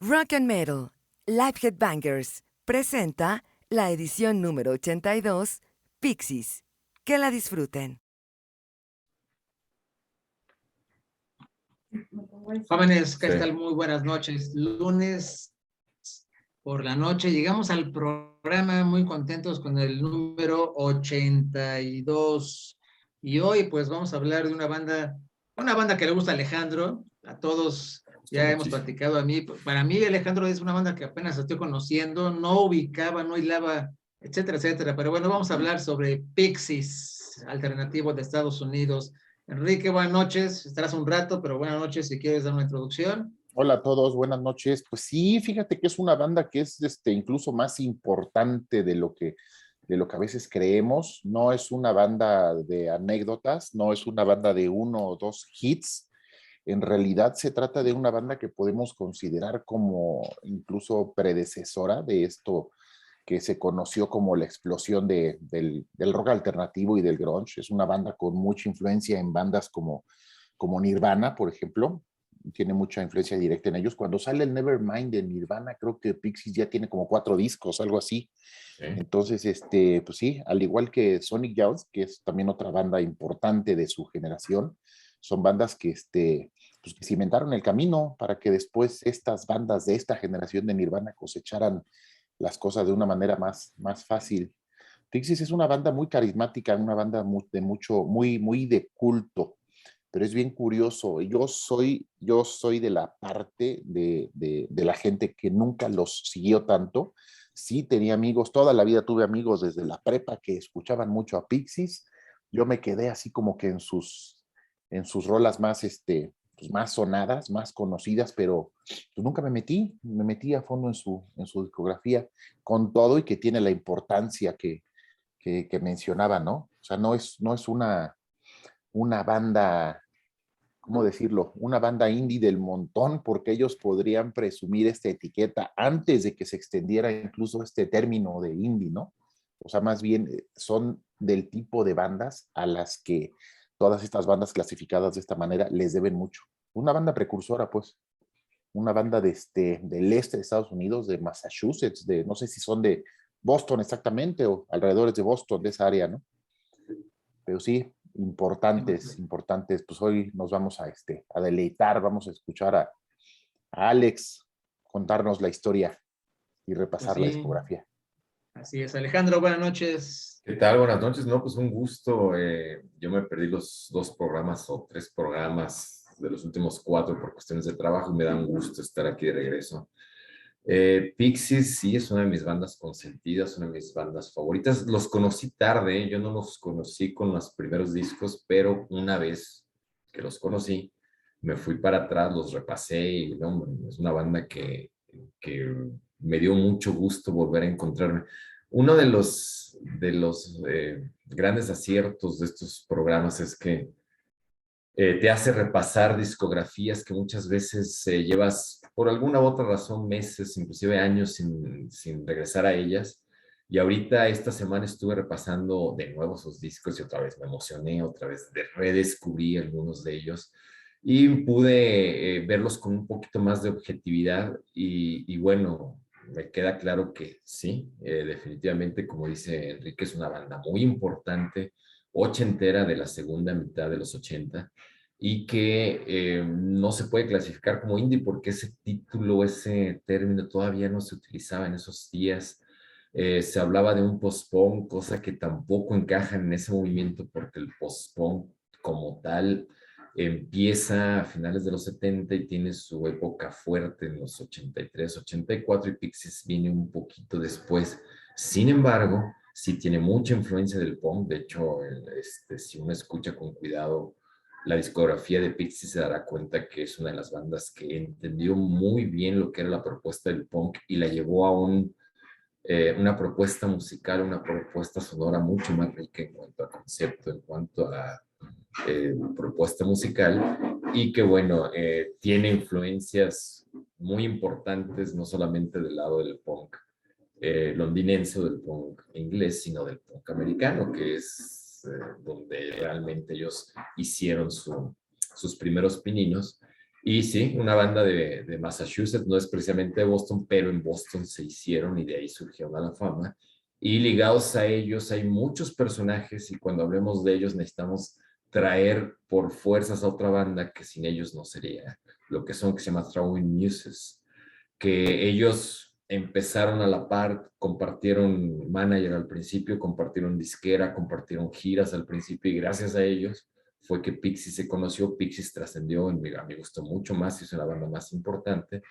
Rock and Metal, Live Headbangers, presenta la edición número 82, Pixies. Que la disfruten. Jóvenes, ¿qué tal? Muy buenas noches. Lunes por la noche llegamos al programa muy contentos con el número 82. Y hoy pues vamos a hablar de una banda que le gusta a Alejandro, a todos ya hemos platicado. Para mí Alejandro es una banda que apenas estoy conociendo, no ubicaba, no hilaba, etcétera, etcétera. Pero bueno, vamos a hablar sobre Pixies, alternativo de Estados Unidos. Enrique, buenas noches. Estarás un rato, pero buenas noches si quieres dar una introducción. Hola a todos, buenas noches. Pues sí, fíjate que es una banda que es incluso más importante de lo que a veces creemos. No es una banda de anécdotas, no es una banda de uno o dos hits. En realidad se trata de una banda que podemos considerar como incluso predecesora de esto que se conoció como la explosión del rock alternativo y del grunge. Es una banda con mucha influencia en bandas como Nirvana, por ejemplo. Tiene mucha influencia directa en ellos. Cuando sale el Nevermind de Nirvana, creo que Pixies ya tiene como 4 discos, algo así. Sí. Entonces, pues sí, al igual que Sonic Youth, que es también otra banda importante de su generación, son bandas pues que cimentaron el camino para que después estas bandas de esta generación de Nirvana cosecharan las cosas de una manera más fácil. Pixies es una banda muy carismática, una banda muy de culto, pero es bien curioso. Yo soy de la parte de la gente que nunca los siguió tanto. Sí tenía amigos, toda la vida tuve amigos desde la prepa que escuchaban mucho a Pixies. Yo me quedé así como que en sus rolas pues más sonadas, más conocidas, pero pues nunca me metí a fondo en su discografía, con todo y que tiene la importancia que mencionaba, ¿no? O sea, no es una banda, ¿cómo decirlo? Una banda indie del montón, porque ellos podrían presumir esta etiqueta antes de que se extendiera incluso este término de indie, ¿no? O sea, más bien son del tipo de bandas a las que todas estas bandas clasificadas de esta manera les deben mucho. Una banda precursora, pues, una banda del este de Estados Unidos, de Massachusetts, no sé si son de Boston exactamente o alrededores de Boston, de esa área, ¿no? Pero sí, importantes. Pues hoy nos vamos a deleitar, vamos a escuchar a Alex contarnos la historia y repasar la discografía. Así es, Alejandro, buenas noches. ¿Qué tal? Buenas noches. No, pues un gusto. Yo me perdí los 2 programas o 3 programas de los últimos 4 por cuestiones de trabajo y me da un gusto estar aquí de regreso. Pixies sí es una de mis bandas consentidas, una de mis bandas favoritas. Los conocí tarde, yo no los conocí con los primeros discos, pero una vez que los conocí, me fui para atrás, los repasé y no, es una banda que me dio mucho gusto volver a encontrarme. Uno de los grandes aciertos de estos programas es que te hace repasar discografías que muchas veces llevas por alguna u otra razón meses, inclusive años sin regresar a ellas. Y ahorita esta semana estuve repasando de nuevo esos discos y otra vez me emocioné, otra vez redescubrí algunos de ellos y pude verlos con un poquito más de objetividad y bueno, me queda claro que sí, definitivamente, como dice Enrique, es una banda muy importante, ochentera de la segunda mitad de los 80 y que no se puede clasificar como indie porque ese título, ese término todavía no se utilizaba en esos días. Se hablaba de un post-punk, cosa que tampoco encaja en ese movimiento porque el post-punk como tal empieza a finales de los 70 y tiene su época fuerte en los 83, 84 y Pixies viene un poquito después. Sin embargo, sí tiene mucha influencia del punk. De hecho, si uno escucha con cuidado la discografía de Pixies se dará cuenta que es una de las bandas que entendió muy bien lo que era la propuesta del punk y la llevó a una propuesta musical, una propuesta sonora mucho más rica en cuanto a concepto, en cuanto a propuesta musical y que bueno, tiene influencias muy importantes no solamente del lado del punk londinense o del punk inglés, sino del punk americano, que es donde realmente ellos hicieron sus primeros pininos. Y sí, una banda de Massachusetts, no es precisamente de Boston, pero en Boston se hicieron y de ahí surgieron a la fama. Y ligados a ellos hay muchos personajes y cuando hablemos de ellos necesitamos traer por fuerzas a otra banda que sin ellos no sería lo que son, que se llama Throwing Muses, que ellos empezaron a la par, compartieron manager al principio, compartieron disquera, compartieron giras al principio y gracias a ellos fue que Pixies se conoció. Pixies trascendió, a mí gustó mucho más, es una banda más importante,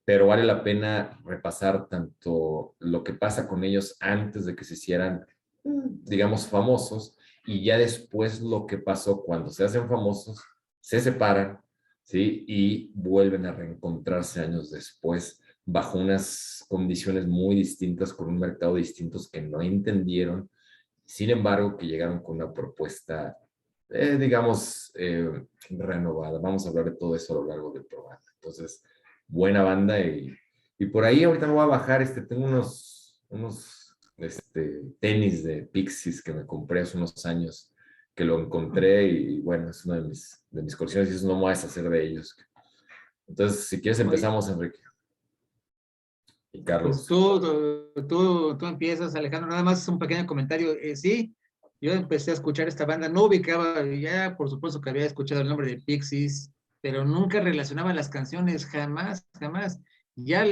pero vale la pena repasar tanto lo que pasa con ellos antes de que se hicieran, digamos, famosos, y ya después lo que pasó cuando se hacen famosos, se separan, ¿sí? Y vuelven a reencontrarse años después bajo unas condiciones muy distintas, con un mercado distintos que no entendieron, sin embargo, que llegaron con una propuesta, digamos, renovada. Vamos a hablar de todo eso a lo largo del programa. Entonces, buena banda y por ahí ahorita me voy a bajar, tengo unos tenis de Pixies que me compré hace unos años, que lo encontré y bueno, es una de mis colecciones y eso no me voy a deshacer de ellos. Entonces, si quieres Oye, empezamos, Enrique y pues Carlos. tú empiezas, Alejandro. Nada más un pequeño comentario. Sí, yo empecé a escuchar esta banda, no ubicaba, ya por supuesto que había escuchado el nombre de Pixies, pero nunca relacionaba las canciones, jamás, jamás. Ya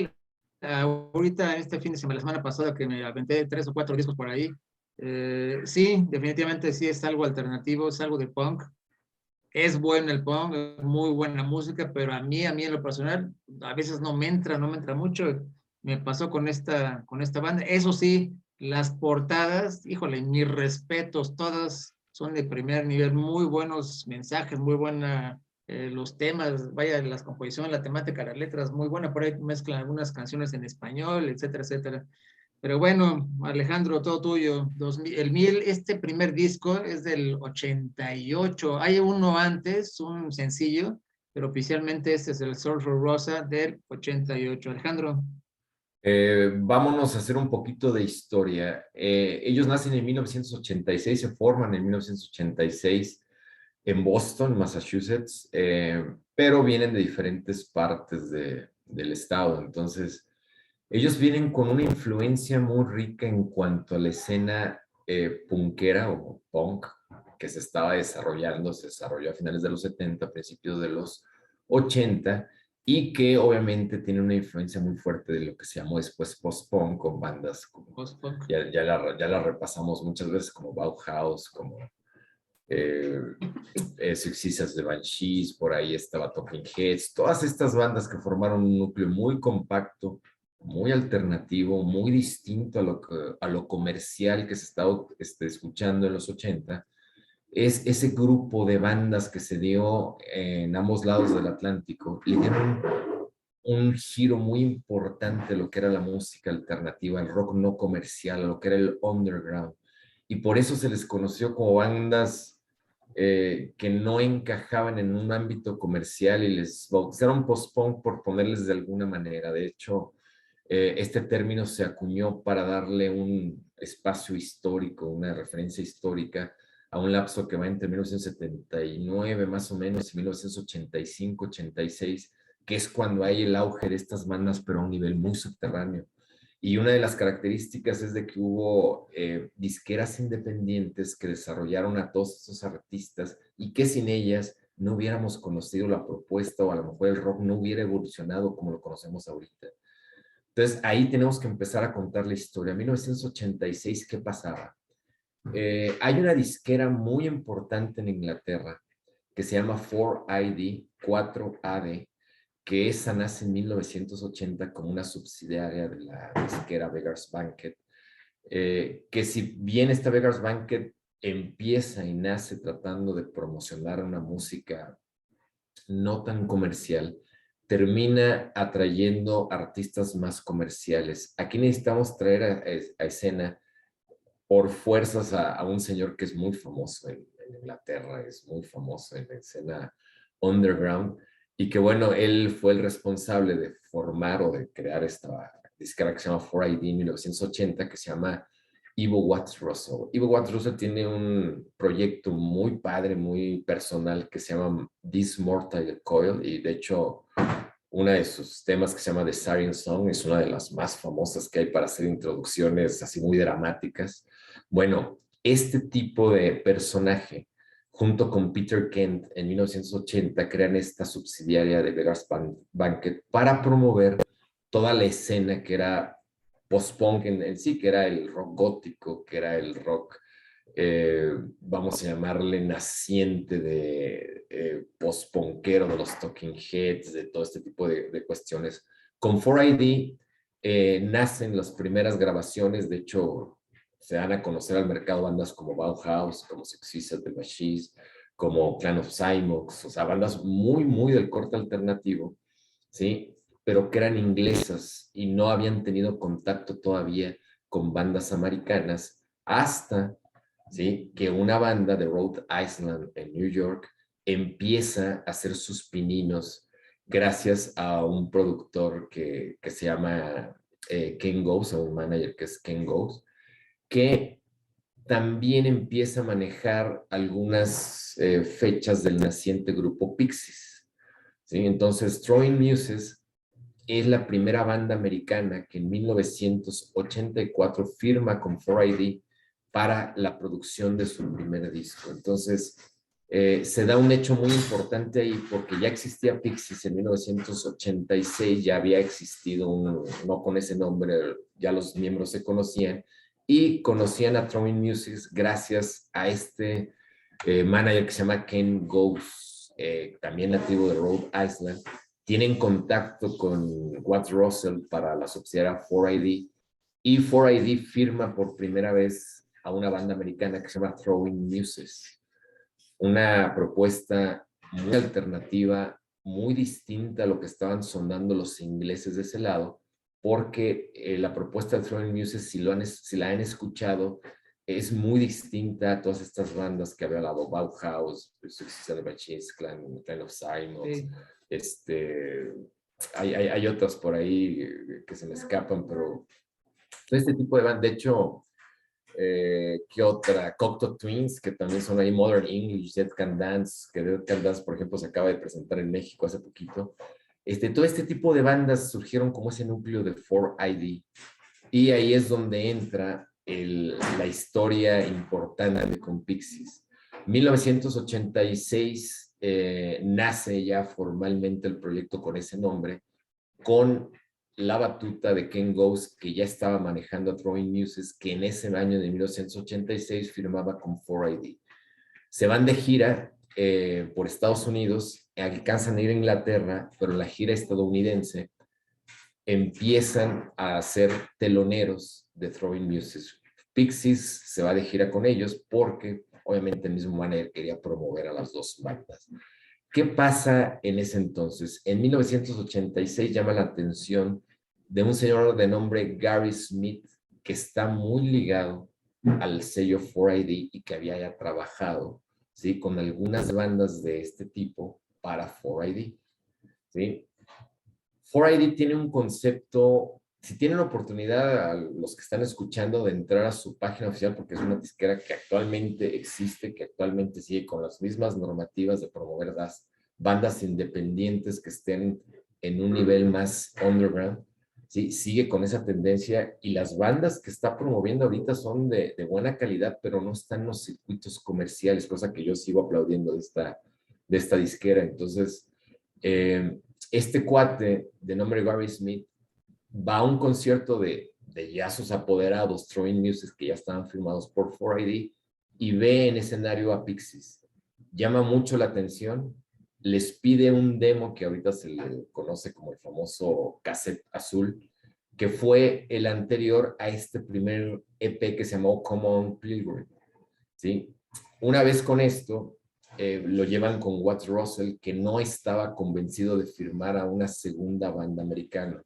ahorita, este fin de semana, la semana pasada, que me aventé 3 o 4 discos por ahí, sí, definitivamente sí es algo alternativo, es algo de punk. Es bueno el punk, es muy buena música, pero a mí en lo personal, a veces no me entra mucho. Me pasó con esta banda. Eso sí, las portadas, híjole, mis respetos, todas son de primer nivel, muy buenos mensajes, muy buena, los temas, vaya, las composiciones, la temática, las letras, muy buena. Por ahí mezclan algunas canciones en español, etcétera, etcétera. Pero bueno, Alejandro, todo tuyo. Este primer disco es del 88. Hay uno antes, un sencillo, pero oficialmente este es el Sorcerer Rosa del 88. Alejandro. Vámonos a hacer un poquito de historia. Ellos nacen en 1986, se forman en 1986 en Boston, Massachusetts, pero vienen de diferentes partes del estado. Entonces, ellos vienen con una influencia muy rica en cuanto a la escena punkera o punk que se desarrolló a finales de los 70, principios de los 80, y que obviamente tiene una influencia muy fuerte de lo que se llamó después post-punk, con bandas como, Post-punk. ya la repasamos muchas veces, como Bauhaus, como eh, Suicidas de Banshees, por ahí estaba Talking Heads, todas estas bandas que formaron un núcleo muy compacto, muy alternativo, muy distinto a lo comercial que se estaba escuchando en los 80. Es ese grupo de bandas que se dio en ambos lados del Atlántico, le dieron un giro muy importante a lo que era la música alternativa, el rock no comercial, a lo que era el underground. Y por eso se les conoció como bandas que no encajaban en un ámbito comercial y les bautizaron post-punk por ponerles de alguna manera. De hecho, este término se acuñó para darle un espacio histórico, una referencia histórica a un lapso que va entre 1979 más o menos y 1985-86, que es cuando hay el auge de estas bandas, pero a un nivel muy subterráneo. Y una de las características es de que hubo disqueras independientes que desarrollaron a todos esos artistas y que sin ellas no hubiéramos conocido la propuesta o a lo mejor el rock no hubiera evolucionado como lo conocemos ahorita. Entonces ahí tenemos que empezar a contar la historia. En 1986, ¿qué pasaba? Hay una disquera muy importante en Inglaterra que se llama 4ID, 4AD, que esa nace en 1980 como una subsidiaria de la disquera Beggars Banquet, que si bien esta Beggars Banquet empieza y nace tratando de promocionar una música no tan comercial, termina atrayendo artistas más comerciales. Aquí necesitamos traer a escena por fuerzas a un señor que es muy famoso en Inglaterra, es muy famoso en la escena underground, y que bueno, él fue el responsable de formar o de crear esta disquera que se llama 4ID en 1980, que se llama Ivo Watts Russell. Ivo Watts Russell tiene un proyecto muy padre, muy personal que se llama This Mortal Coil, y de hecho uno de sus temas que se llama The Siren Song es una de las más famosas que hay para hacer introducciones así muy dramáticas. Bueno, este tipo de personaje, junto con Peter Kent en 1980, crean esta subsidiaria de Beggars Banquet para promover toda la escena que era post-punk en sí, que era el rock gótico, que era el rock, vamos a llamarle naciente de post-punkero, de los Talking Heads, de todo este tipo de cuestiones. Con 4AD nacen las primeras grabaciones, de hecho, se dan a conocer al mercado bandas como Bauhaus, como Sex The Machines, como Clan of Cymox, o sea, bandas muy, muy del corte alternativo, ¿sí? Pero que eran inglesas y no habían tenido contacto todavía con bandas americanas hasta, ¿sí?, que una banda de Rhode Island en New York empieza a hacer sus pininos gracias a un productor que se llama Ken Goes, o un manager que es Ken Goes, que también empieza a manejar algunas fechas del naciente grupo Pixies, ¿sí? Entonces, Throwing Muses es la primera banda americana que en 1984 firma con 4AD para la producción de su primer disco. Entonces, se da un hecho muy importante ahí porque ya existía Pixies en 1986, ya había existido no con ese nombre, ya los miembros se conocían y conocían a Throwing Muses gracias a este manager que se llama Ken Goes, también nativo de Rhode Island. Tienen contacto con Watts Russell para la subsidiaria 4AD y 4AD firma por primera vez a una banda americana que se llama Throwing Muses. Una propuesta muy alternativa, muy distinta a lo que estaban sonando los ingleses de ese lado, porque la propuesta de Throwing Muses, si la han escuchado, es muy distinta a todas estas bandas que había hablado, Bauhaus, Sex The Machines, Clan of Cymox, hay otras por ahí que se me escapan, pero este tipo de banda, de hecho, ¿qué otra? Cocteau Twins, que también son ahí, Modern English, Dead Can Dance, que Dead Can Dance, por ejemplo, se acaba de presentar en México hace poquito. Todo este tipo de bandas surgieron como ese núcleo de 4AD, y ahí es donde entra la historia importante con Pixies. 1986 nace ya formalmente el proyecto con ese nombre, con la batuta de Ken Goes, que ya estaba manejando a Throwing Muses, que en ese año de 1986 firmaba con 4AD. Se van de gira por Estados Unidos, alcanzan a ir a Inglaterra, pero la gira estadounidense empiezan a ser teloneros de Throwing Muses. Pixies se va de gira con ellos porque obviamente el mismo manager quería promover a las dos bandas. ¿Qué pasa en ese entonces? En 1986 llama la atención de un señor de nombre Gary Smith, que está muy ligado al sello 4AD y que había ya trabajado, ¿sí?, con algunas bandas de este tipo para 4AD, ¿sí? 4AD tiene un concepto, si tienen la oportunidad a los que están escuchando de entrar a su página oficial, porque es una disquera que actualmente existe, que actualmente sigue con las mismas normativas de promover las bandas independientes que estén en un nivel más underground, ¿sí? Sigue con esa tendencia y las bandas que está promoviendo ahorita son de buena calidad, pero no están en los circuitos comerciales, cosa que yo sigo aplaudiendo de esta disquera. Entonces, este cuate de nombre Gary Smith va a un concierto de ya sus apoderados, Throwing Muses, que ya estaban firmados por 4AD, y ve en escenario a Pixies. Llama mucho la atención, les pide un demo que ahorita se le conoce como el famoso cassette azul, que fue el anterior a este primer EP que se llamó Come On Pilgrim, ¿sí? Una vez con esto, lo llevan con Watts Russell, que no estaba convencido de firmar a una segunda banda americana.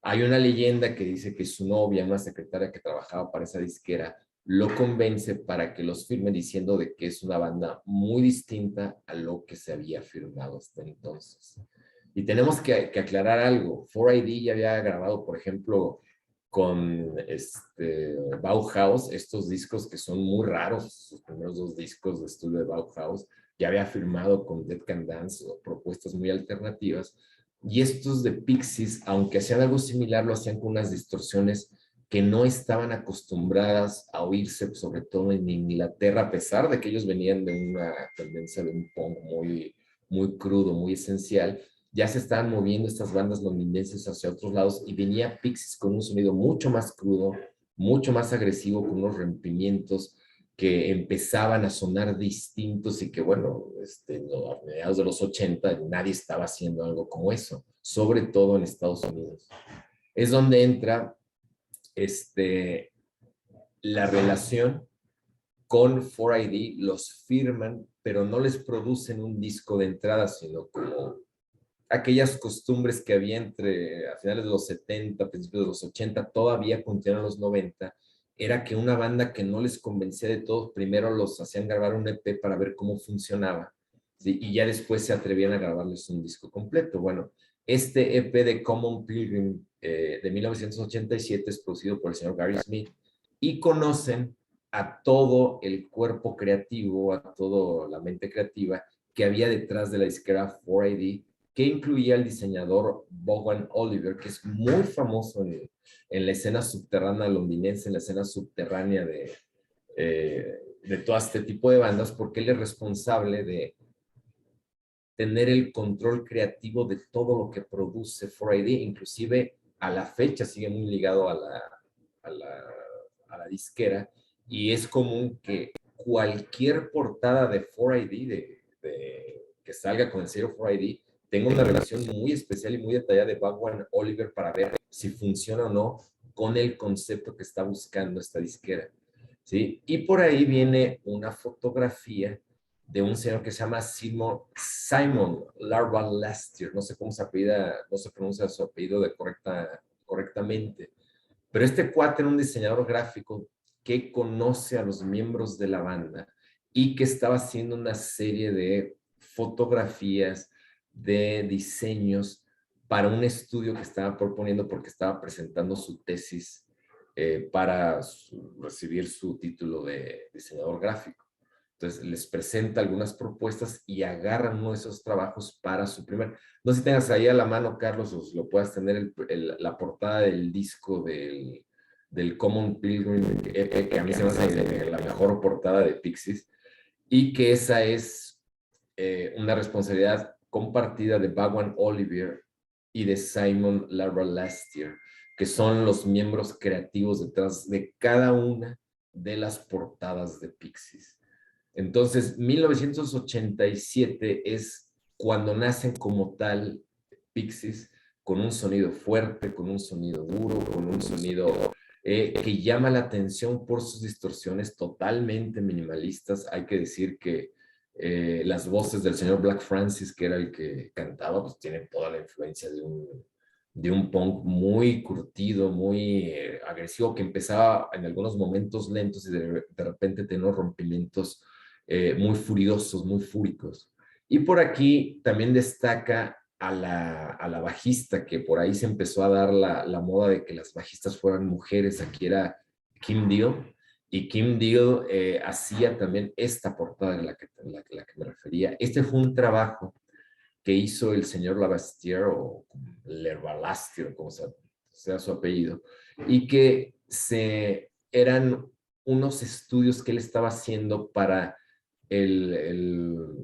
Hay una leyenda que dice que su novia, una secretaria que trabajaba para esa disquera, lo convence para que los firme diciendo de que es una banda muy distinta a lo que se había firmado hasta entonces. Y tenemos que aclarar algo. 4AD ya había grabado, por ejemplo, con Bauhaus, estos discos que son muy raros, sus primeros 2 discos de estudio de Bauhaus, ya había firmado con Dead Can Dance propuestas muy alternativas, y estos de Pixies, aunque hacían algo similar, lo hacían con unas distorsiones que no estaban acostumbradas a oírse, sobre todo en Inglaterra, a pesar de que ellos venían de una tendencia de un punk muy crudo, muy esencial. Ya se estaban moviendo estas bandas londinenses hacia otros lados y venía Pixies con un sonido mucho más crudo, mucho más agresivo, con unos rompimientos que empezaban a sonar distintos y que, bueno, a mediados de los 80 nadie estaba haciendo algo como eso, sobre todo en Estados Unidos. Es donde entra la relación con 4AD, los firman, pero no les producen un disco de entrada, sino como aquellas costumbres que había a finales de los 70, principios de los 80, todavía continuaron los 90, era que una banda que no les convencía de todo, primero los hacían grabar un EP para ver cómo funcionaba, ¿sí? Y ya después se atrevían a grabarles un disco completo. Bueno, este EP de Common Pilgrim de 1987 es producido por el señor Gary Smith, y conocen a todo el cuerpo creativo, a toda la mente creativa que había detrás de la disquera 4AD, que incluía al diseñador Vaughan Oliver, que es muy famoso en la escena subterránea londinense, en la escena subterránea de todo este tipo de bandas, porque él es responsable de tener el control creativo de todo lo que produce 4AD, inclusive a la fecha sigue muy ligado a la disquera, y es común que cualquier portada de 4AD, que salga con el sello 4AD, tenga una relación muy especial y muy detallada de Vaughan Oliver para ver si funciona o no con el concepto que está buscando esta disquera, ¿sí? Y por ahí viene una fotografía de un señor que se llama Simon Larbalestier, no sé cómo se apellida, no se pronuncia su apellido correctamente, pero este cuate era un diseñador gráfico que conoce a los miembros de la banda y que estaba haciendo una serie de fotografías, de diseños para un estudio que estaba proponiendo, porque estaba presentando su tesis para recibir su título de diseñador gráfico. Entonces les presenta algunas propuestas y agarran uno de esos trabajos para su primer. No sé si tengas ahí a la mano, Carlos, o lo puedas tener la portada del disco del Common Pilgrim, que a mí se me hace la mejor portada de Pixies, y que esa es una responsabilidad compartida de Vaughan Oliver y de Simon Larbalestier, que son los miembros creativos detrás de cada una de las portadas de Pixies. Entonces, 1987 es cuando nacen como tal Pixies, con un sonido fuerte, con un sonido duro, con un sonido que llama la atención por sus distorsiones totalmente minimalistas. Hay que decir que las voces del señor Black Francis, que era el que cantaba, pues tienen toda la influencia de un punk muy curtido, muy agresivo, que empezaba en algunos momentos lentos y de repente tenía unos rompimientos muy furiosos, muy fúricos. Y por aquí también destaca a la bajista, que por ahí se empezó a dar la moda de que las bajistas fueran mujeres. Aquí era Kim Deal, y Kim Deal hacía también esta portada de la que me refería. Este fue un trabajo que hizo el señor Lavastier, o Lerbalestier, como sea su apellido, y que eran unos estudios que él estaba haciendo para el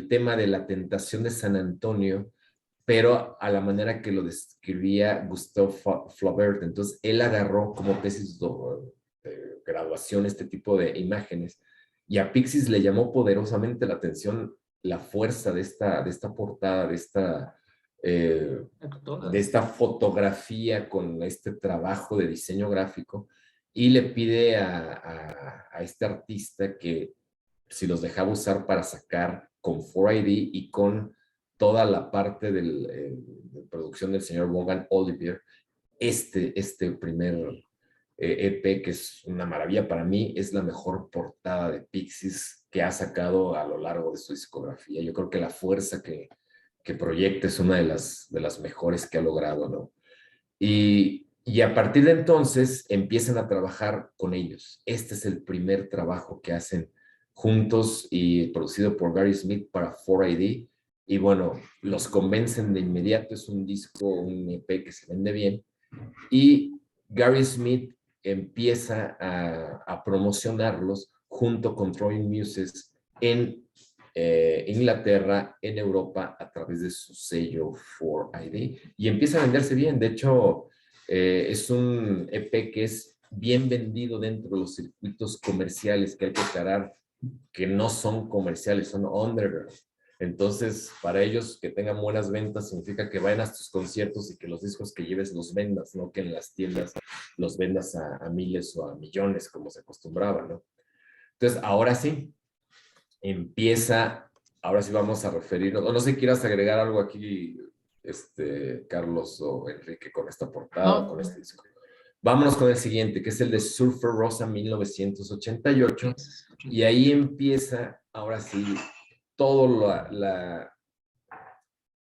tema de la tentación de San Antonio, pero a la manera que lo describía Gustave Flaubert. Entonces, él agarró como tesis de graduación este tipo de imágenes, y a Pixies le llamó poderosamente la atención la fuerza de esta portada, de esta fotografía con este trabajo de diseño gráfico, y le pide a este artista que si los dejaba usar para sacar con 4AD y con toda la parte de producción del señor Vaughan Oliver, este primer EP, que es una maravilla. Para mí es la mejor portada de Pixies que ha sacado a lo largo de su discografía. Yo creo que la fuerza que proyecta es una de las mejores que ha logrado, ¿no? Y Y a partir de entonces empiezan a trabajar con ellos. Este es el primer trabajo que hacen juntos y producido por Gary Smith para 4AD. Y bueno, los convencen de inmediato. Es un disco, un EP que se vende bien. Y Gary Smith empieza a promocionarlos junto con Troy Muses en Inglaterra, en Europa, a través de su sello 4ID. Y empieza a venderse bien. De hecho, es un EP que es bien vendido dentro de los circuitos comerciales, que hay que aclarar que no son comerciales, son underground. Entonces, para ellos que tengan buenas ventas significa que vayan a tus conciertos y que los discos que lleves los vendas, no que en las tiendas los vendas a miles o a millones como se acostumbraba, ¿no? Entonces, ahora sí, ahora sí vamos a referirnos, o no sé si quieras agregar algo aquí, Carlos o Enrique, con esta portada o con este disco. Vámonos con el siguiente, que es el de Surfer Rosa 1988, y ahí empieza, ahora sí, toda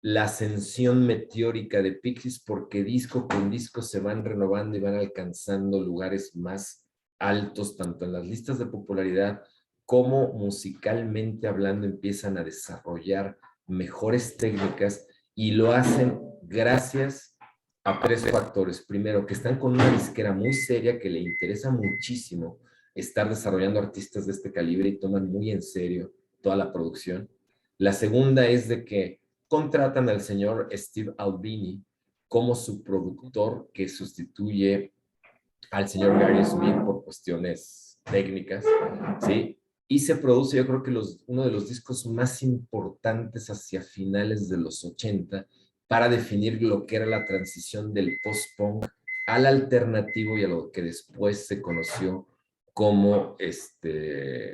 la ascensión meteórica de Pixies, porque disco con disco se van renovando y van alcanzando lugares más altos, tanto en las listas de popularidad como musicalmente hablando empiezan a desarrollar mejores técnicas y lo hacen gracias a tres factores. Primero, que están con una disquera muy seria que le interesa muchísimo estar desarrollando artistas de este calibre y toman muy en serio toda la producción. La segunda es de que contratan al señor Steve Albini como su productor, que sustituye al señor Gary Smith por cuestiones técnicas, ¿sí? Y se produce, yo creo que uno de los discos más importantes hacia finales de los 80 para definir lo que era la transición del post-punk al alternativo y a lo que después se conoció como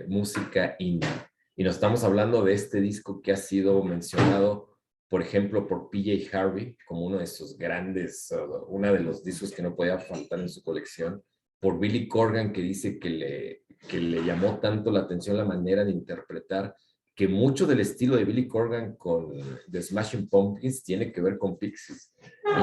música indie. Y nos estamos hablando de este disco que ha sido mencionado, por ejemplo, por PJ Harvey, como uno de sus grandes, uno de los discos que no podía faltar en su colección, por Billy Corgan, que dice que le llamó tanto la atención la manera de interpretar, que mucho del estilo de Billy Corgan con The Smashing Pumpkins tiene que ver con Pixies.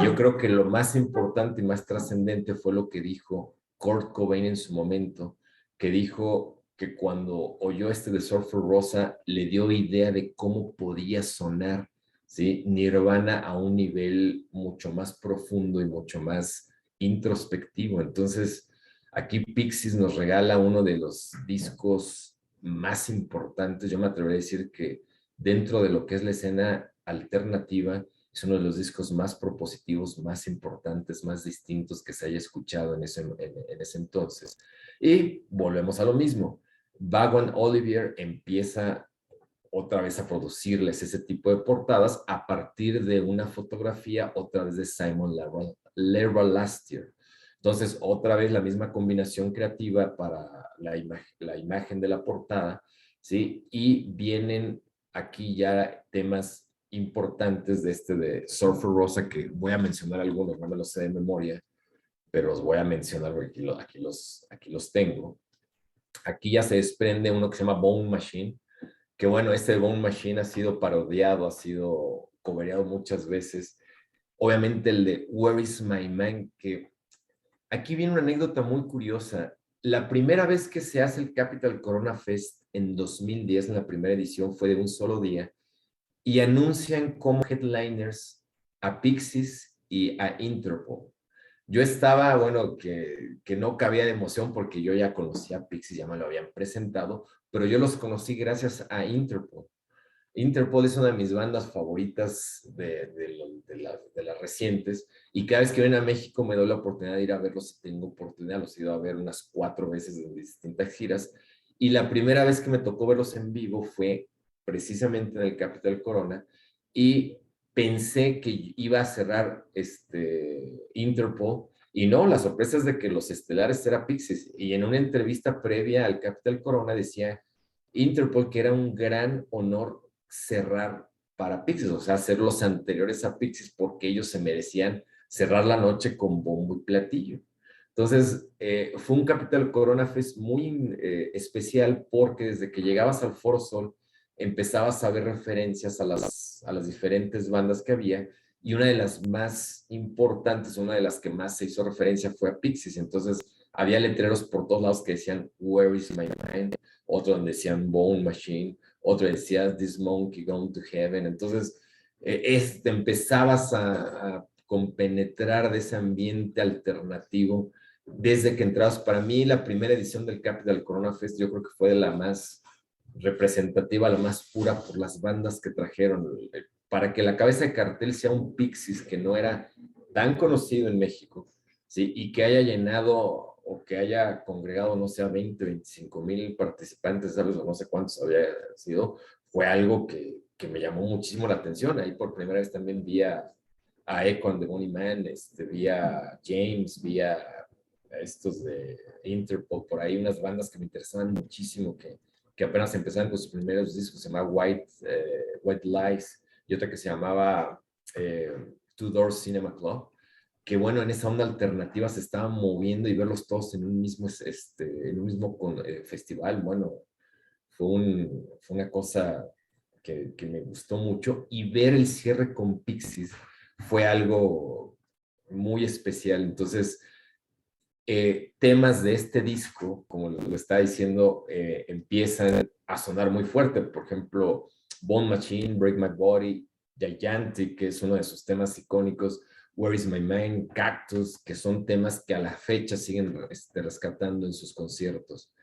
Y yo creo que lo más importante y más trascendente fue lo que dijo Kurt Cobain en su momento, que dijo que cuando oyó de Surfer Rosa le dio idea de cómo podía sonar, ¿sí? Nirvana a un nivel mucho más profundo y mucho más introspectivo. Entonces, aquí Pixies nos regala uno de los discos más importantes. Yo me atrevería a decir que dentro de lo que es la escena alternativa, es uno de los discos más propositivos, más importantes, más distintos que se haya escuchado en ese entonces. Y volvemos a lo mismo. Vaughan Olivier empieza otra vez a producirles ese tipo de portadas a partir de una fotografía otra vez de Simon Lerba-Lastier. Entonces, otra vez la misma combinación creativa para la imagen de la portada, ¿sí? Y vienen aquí ya temas importantes de Surfer Rosa, que voy a mencionar algunos, no me los sé de memoria, pero los voy a mencionar porque aquí los tengo. Aquí ya se desprende uno que se llama Bone Machine, que bueno, Bone Machine ha sido parodiado, ha sido cobereado muchas veces. Obviamente el de Where is My Man, que aquí viene una anécdota muy curiosa. La primera vez que se hace el Capital Corona Fest en 2010, en la primera edición, fue de un solo día, y anuncian como headliners a Pixies y a Interpol. Yo estaba, bueno, que no cabía de emoción porque yo ya conocía a Pixies, ya me lo habían presentado, pero yo los conocí gracias a Interpol. Interpol es una de mis bandas favoritas de las recientes, y cada vez que vienen a México me doy la oportunidad de ir a verlos. Si tengo oportunidad, los he ido a ver unas 4 veces en distintas giras, y la primera vez que me tocó verlos en vivo fue precisamente en el Capital Corona, y pensé que iba a cerrar Interpol, y no, la sorpresa es de que los estelares era Pixies, y en una entrevista previa al Capital Corona decía Interpol que era un gran honor cerrar para Pixies, o sea, hacer los anteriores a Pixies, porque ellos se merecían cerrar la noche con bombo y platillo. Entonces, fue un Capital Corona Fest muy especial, porque desde que llegabas al Foro Sol, empezabas a ver referencias a las diferentes bandas que había, y una de las más importantes, una de las que más se hizo referencia fue a Pixies. Entonces había letreros por todos lados que decían Where is my mind, otro donde decían Bone Machine, otro decía This Monkey Gone to Heaven. Entonces empezabas a compenetrar de ese ambiente alternativo desde que entrabas. Para mí la primera edición del Capital Corona Fest yo creo que fue la más representativa, la más pura por las bandas que trajeron. Para que la cabeza de cartel sea un Pixies que no era tan conocido en México, ¿sí? Y que haya llenado o que haya congregado, no sé, 20, 25 mil participantes, ¿sabes? O no sé cuántos había sido, fue algo que me llamó muchísimo la atención. Ahí por primera vez también vi a Econ de Bonnie Man, vi a James, vi a estos de Interpol, por ahí unas bandas que me interesaban muchísimo, que apenas empezaban con sus primeros discos, se llamaba White Lies, y otra que se llamaba Two Doors Cinema Club, que bueno, en esa onda alternativa se estaban moviendo y verlos todos en un mismo, festival, bueno, fue una cosa que me gustó mucho, y ver el cierre con Pixies fue algo muy especial. Entonces, temas de este disco, como lo estaba diciendo, empiezan a sonar muy fuerte. Por ejemplo, Bone Machine, Break My Body, Gigantic, que es uno de sus temas icónicos, Where Is My Mind, Cactus, que son temas que a la fecha siguen rescatando en sus conciertos.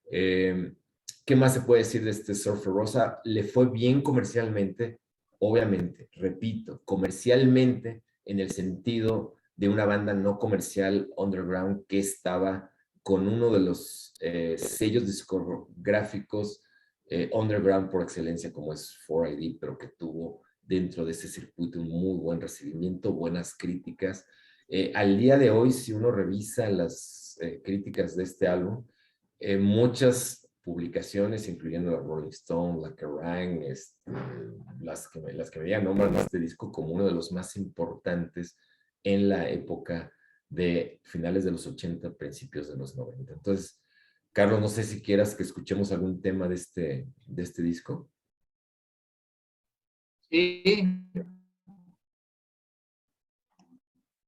¿Qué más se puede decir de este Surfer Rosa? Le fue bien comercialmente, obviamente, repito, comercialmente en el sentido de una banda no comercial underground que estaba con uno de los sellos discográficos underground por excelencia, como es 4ID, pero que tuvo dentro de ese circuito un muy buen recibimiento, buenas críticas. Al día de hoy, si uno revisa las críticas de este álbum, muchas publicaciones, incluyendo la Rolling Stone, la Kerrang, las que me nombran este disco como uno de los más importantes en la época de finales de los 80, principios de los 90. Entonces, Carlos, no sé si quieras que escuchemos algún tema de este disco.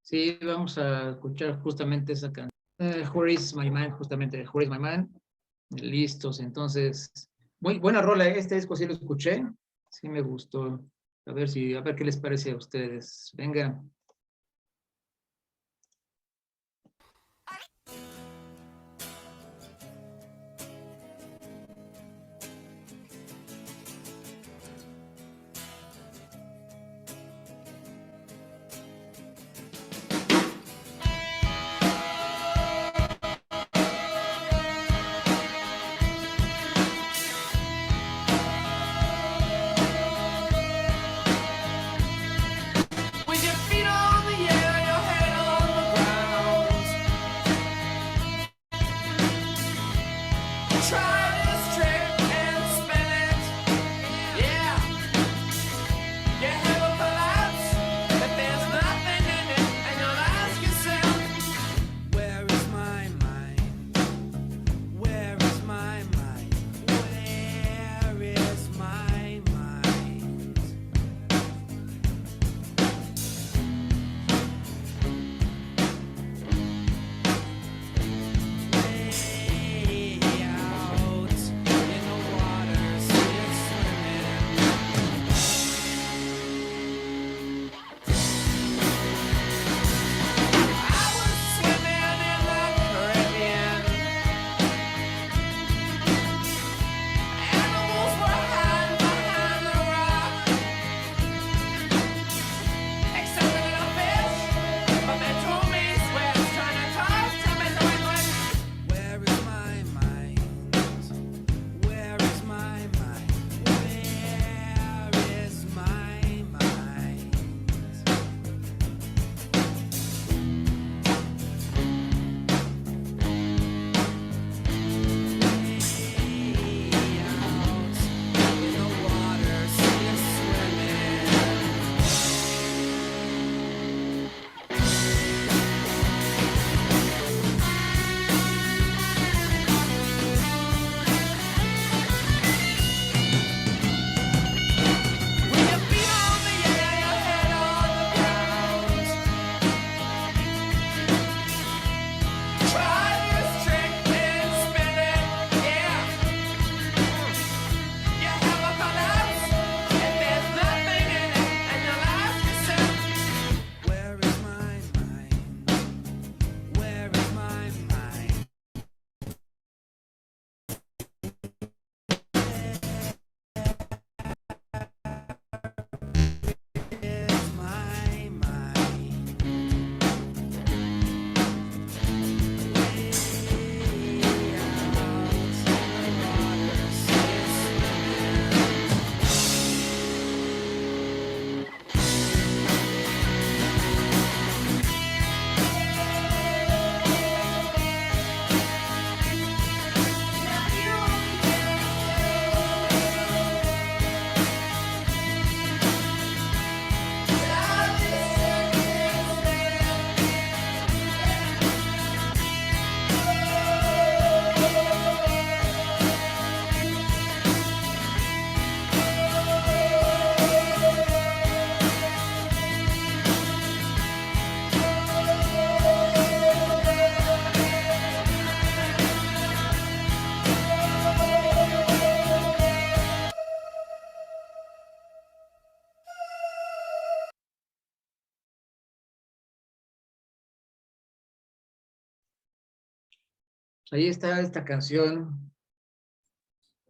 Sí, vamos a escuchar justamente esa canción. Where is my mind, justamente, Where is my mind. Listos, entonces, muy buena rola, este disco sí lo escuché, sí me gustó. A ver qué les parece a ustedes. Venga. With your feet on Ahí está esta canción.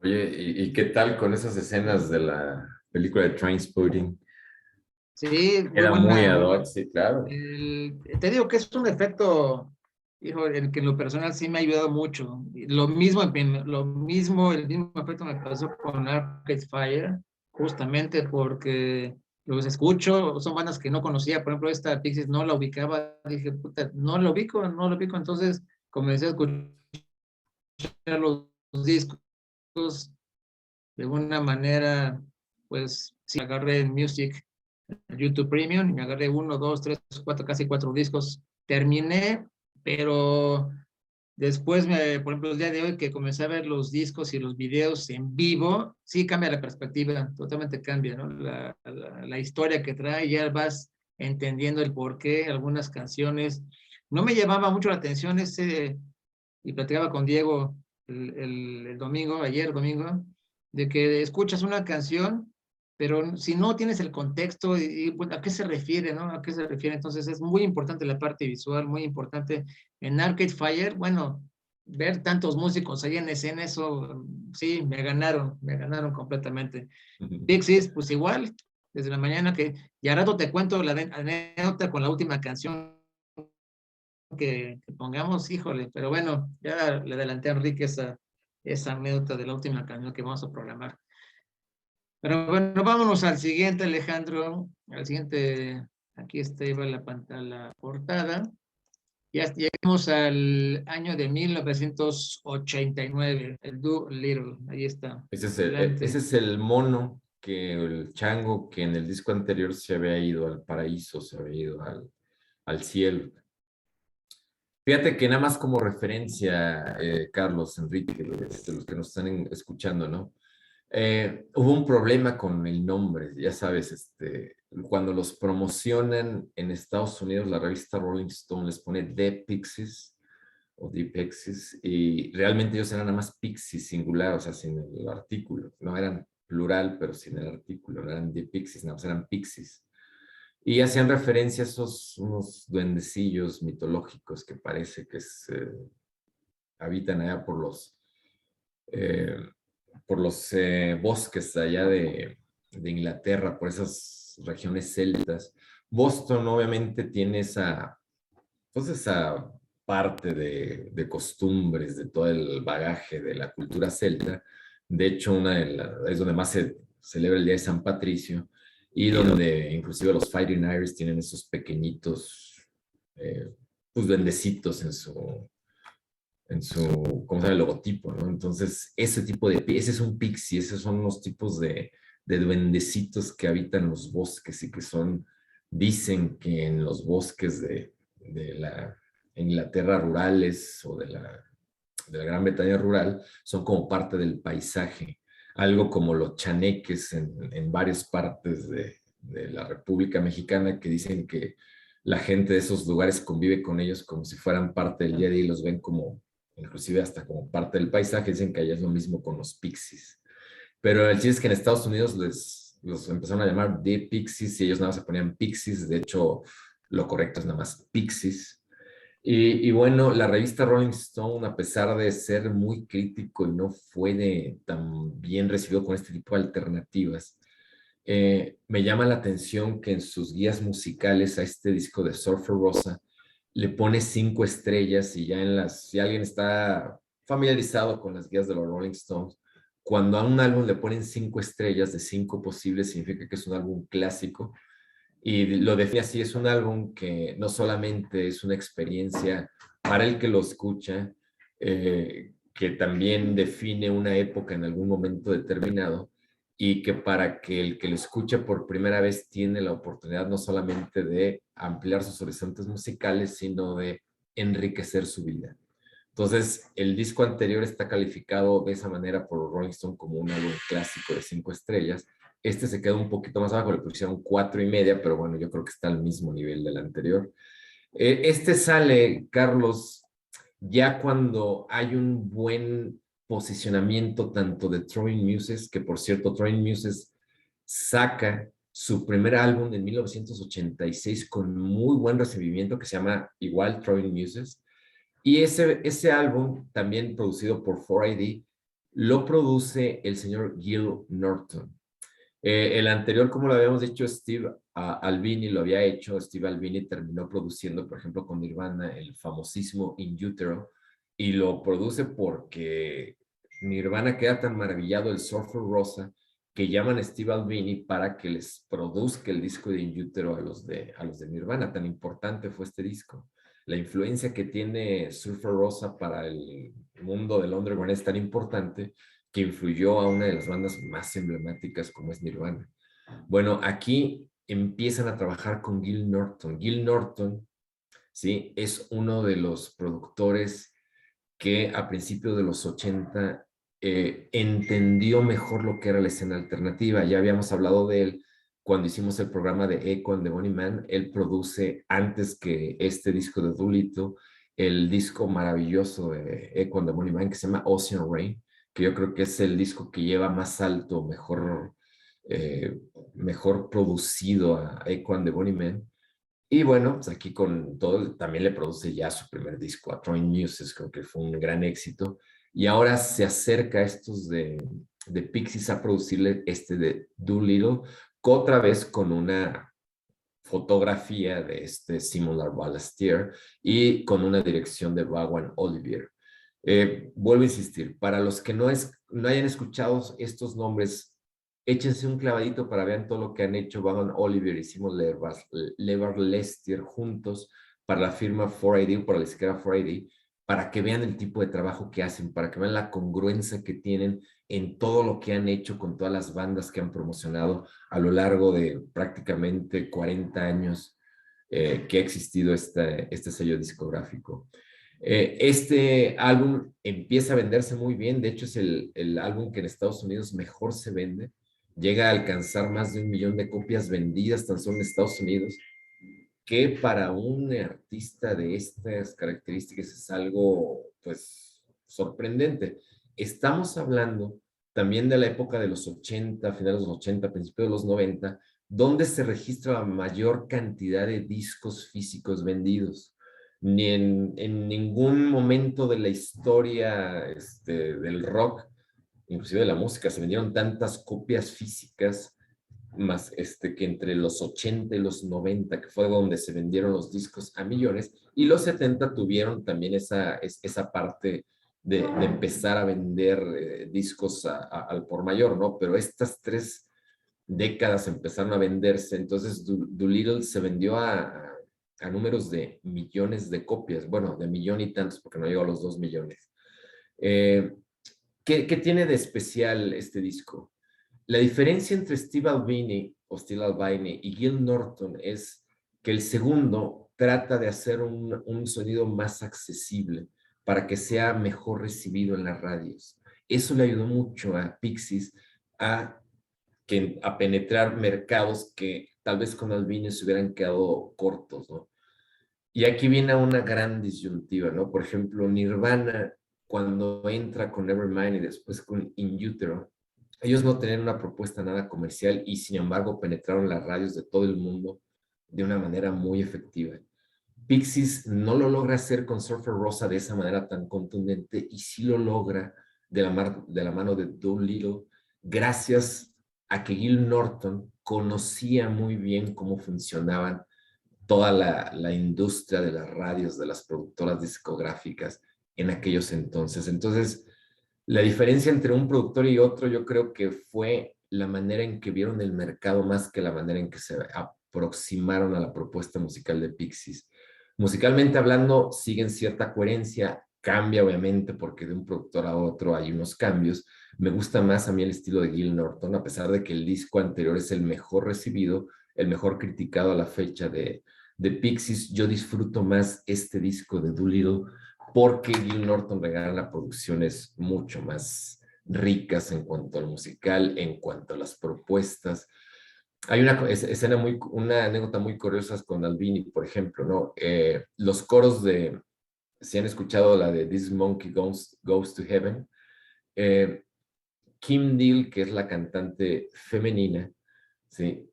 Oye, ¿y qué tal con esas escenas de la película de Trainspotting? Sí, muy Era muy buena. ad hoc, sí, claro. Te digo que es un efecto, hijo, el que en lo personal sí me ha ayudado mucho. Y el mismo efecto me pasó con Arcade Fire, justamente porque los escucho, son bandas que no conocía, por ejemplo, esta Pixies no la ubicaba, dije, puta, no lo ubico, entonces comencé a escuchar los discos de una manera, pues, sí, agarré el Music, el YouTube Premium, y me agarré 1, 2, 3, 4, casi 4 discos. Terminé, pero después, por ejemplo, el día de hoy que comencé a ver los discos y los videos en vivo, sí cambia la perspectiva, totalmente cambia, ¿no? La historia que trae, ya vas entendiendo el porqué, algunas canciones. No me llamaba mucho la atención y platicaba con Diego el domingo, ayer domingo, de que escuchas una canción, pero si no tienes el contexto pues, a qué se refiere, ¿no? A qué se refiere. Entonces es muy importante la parte visual, muy importante. En Arcade Fire, bueno, ver tantos músicos ahí en escena, eso sí, me ganaron completamente. Pixies, pues igual, desde la mañana que, y al rato te cuento la anécdota con la última canción que pongamos, híjole, pero bueno, ya le adelanté a Enrique esa anécdota de la última canción que vamos a programar. Pero bueno, vámonos al siguiente, Alejandro, al siguiente, aquí está, iba la pantalla, la portada. Ya llegamos al año de 1989, el Do Little, ahí está, Ese adelante. es el mono el chango que en el disco anterior se había ido al paraíso, se había ido al cielo. Fíjate que nada más como referencia, Carlos, Enrique, los que nos están escuchando, ¿no? Hubo un problema con el nombre, ya sabes, cuando los promocionan en Estados Unidos, la revista Rolling Stone les pone The Pixies o The Pixies, y realmente ellos eran nada más Pixies singular, o sea, sin el artículo, no eran plural, pero sin el artículo, no eran The Pixies, nada más eran Pixies. Y hacían referencia a esos unos duendecillos mitológicos que parece que habitan allá eh, por los bosques allá de Inglaterra, por esas regiones celtas. Boston obviamente tiene pues esa parte de costumbres, de todo el bagaje de la cultura celta. De hecho, es donde más se celebra el Día de San Patricio y donde inclusive los Fighting Irish tienen esos pequeñitos, pues, duendecitos ¿cómo se llama? El logotipo, ¿no? Entonces, ese es un pixie, esos son los tipos de duendecitos que habitan los bosques y que dicen que en los bosques de la Inglaterra rurales o de la Gran Bretaña rural son como parte del paisaje, algo como los chaneques en varias partes de la República Mexicana que dicen que la gente de esos lugares convive con ellos como si fueran parte del día a día y los ven como inclusive hasta como parte del paisaje, dicen que allá es lo mismo con los pixies. Pero el chiste es que en Estados Unidos los empezaron a llamar The Pixies y ellos nada más se ponían Pixies, de hecho lo correcto es nada más Pixies. Y bueno, la revista Rolling Stone, a pesar de ser muy crítico y no fue tan bien recibido con este tipo de alternativas, me llama la atención que en sus guías musicales a este disco de Surfer Rosa le pone 5 estrellas y si alguien está familiarizado con las guías de los Rolling Stones, cuando a un álbum le ponen 5 estrellas de 5 posibles, significa que es un álbum clásico y lo define así, es un álbum que no solamente es una experiencia para el que lo escucha, que también define una época en algún momento determinado, y que para que el que lo escucha por primera vez tiene la oportunidad no solamente de ampliar sus horizontes musicales, sino de enriquecer su vida. Entonces, el disco anterior está calificado de esa manera por Rolling Stone como un álbum clásico de 5 estrellas. Este se queda un poquito más abajo, le pusieron 4.5, pero bueno, yo creo que está al mismo nivel del anterior. Este sale, Carlos, ya cuando hay un buen posicionamiento tanto de Throwing Muses, que por cierto, Throwing Muses saca su primer álbum en 1986 con muy buen recibimiento que se llama igual Throwing Muses, Y ese álbum, también producido por 4AD, lo produce el señor Gil Norton. El anterior, como lo habíamos dicho, Steve Albini lo había hecho. Steve Albini terminó produciendo, por ejemplo, con Nirvana, el famosísimo In Utero, y lo produce porque Nirvana queda tan maravillado del Surfer Rosa que llaman a Steve Albini para que les produzca el disco de In Utero a los de Nirvana. Tan importante fue este disco. La influencia que tiene Surfer Rosa para el mundo del underground es tan importante que influyó a una de las bandas más emblemáticas como es Nirvana. Bueno, aquí empiezan a trabajar con Gil Norton. Gil Norton, ¿sí? Es uno de los productores que a principios de los 80 entendió mejor lo que era la escena alternativa. Ya habíamos hablado de él cuando hicimos el programa de Echo and the Bunnymen. Él produce, antes que este disco de Doolittle, el disco maravilloso de Echo and the Bunnymen que se llama Ocean Rain, que yo creo que es el disco que lleva más alto, mejor producido a Echo and the Bunnymen. Y bueno, pues aquí con todo, también le produce ya su primer disco a Troy Music, creo que fue un gran éxito. Y ahora se acerca a estos de Pixies a producirle este de Doolittle, otra vez con una fotografía de este Simon Ballestier y con una dirección de Vaughan Olivier. Vuelvo a insistir, para los que no hayan escuchado estos nombres, échense un clavadito para ver todo lo que han hecho Vaughan Olivier y Simon Ballestier juntos para la firma 4AD, para la disquera 4AD, para que vean el tipo de trabajo que hacen, para que vean la congruencia que tienen en todo lo que han hecho con todas las bandas que han promocionado a lo largo de prácticamente 40 años que ha existido este sello discográfico. Este álbum empieza a venderse muy bien. De hecho, es el álbum que en Estados Unidos mejor se vende. Llega a alcanzar más de 1 millón de copias vendidas tan solo en Estados Unidos, que para un artista de estas características es algo, pues, sorprendente. Estamos hablando también de la época de los 80, finales de los 80, principios de los 90, donde se registra la mayor cantidad de discos físicos vendidos. Ni en ningún momento de la historia del rock, inclusive de la música, se vendieron tantas copias físicas más que entre los 80 y los 90, que fue donde se vendieron los discos a millones, y los 70 tuvieron también esa parte de empezar a vender discos al por mayor, ¿no? Pero estas 3 décadas empezaron a venderse. Entonces Doolittle se vendió a números de millones de copias, bueno, de millón y tantos, porque no llegó a los 2 millones. ¿Qué tiene de especial este disco? La diferencia entre Steve Albini y Gil Norton es que el segundo trata de hacer un sonido más accesible para que sea mejor recibido en las radios. Eso le ayudó mucho a Pixies a penetrar mercados que tal vez con Albini se hubieran quedado cortos, ¿no? Y aquí viene una gran disyuntiva, ¿no? Por ejemplo, Nirvana, cuando entra con Nevermind y después con In Utero, ellos no tenían una propuesta nada comercial y sin embargo penetraron las radios de todo el mundo de una manera muy efectiva. Pixies no lo logra hacer con Surfer Rosa de esa manera tan contundente y sí lo logra de la mano de Doolittle, gracias a que Gil Norton conocía muy bien cómo funcionaban toda la industria de las radios, de las productoras discográficas en aquellos entonces. Entonces, la diferencia entre un productor y otro, yo creo que fue la manera en que vieron el mercado más que la manera en que se aproximaron a la propuesta musical de Pixies. Musicalmente hablando, siguen cierta coherencia, cambia obviamente porque de un productor a otro hay unos cambios. Me gusta más a mí el estilo de Gil Norton, a pesar de que el disco anterior es el mejor recibido, el mejor criticado a la fecha de Pixies. Yo disfruto más este disco de Doolittle porque Gil Norton regala producciones mucho más ricas en cuanto al musical, en cuanto a las propuestas. Hay una anécdota muy curiosa con Albini, por ejemplo, ¿no? Los coros si han escuchado la de This Monkey Goes to Heaven, Kim Deal, que es la cantante femenina, ¿sí?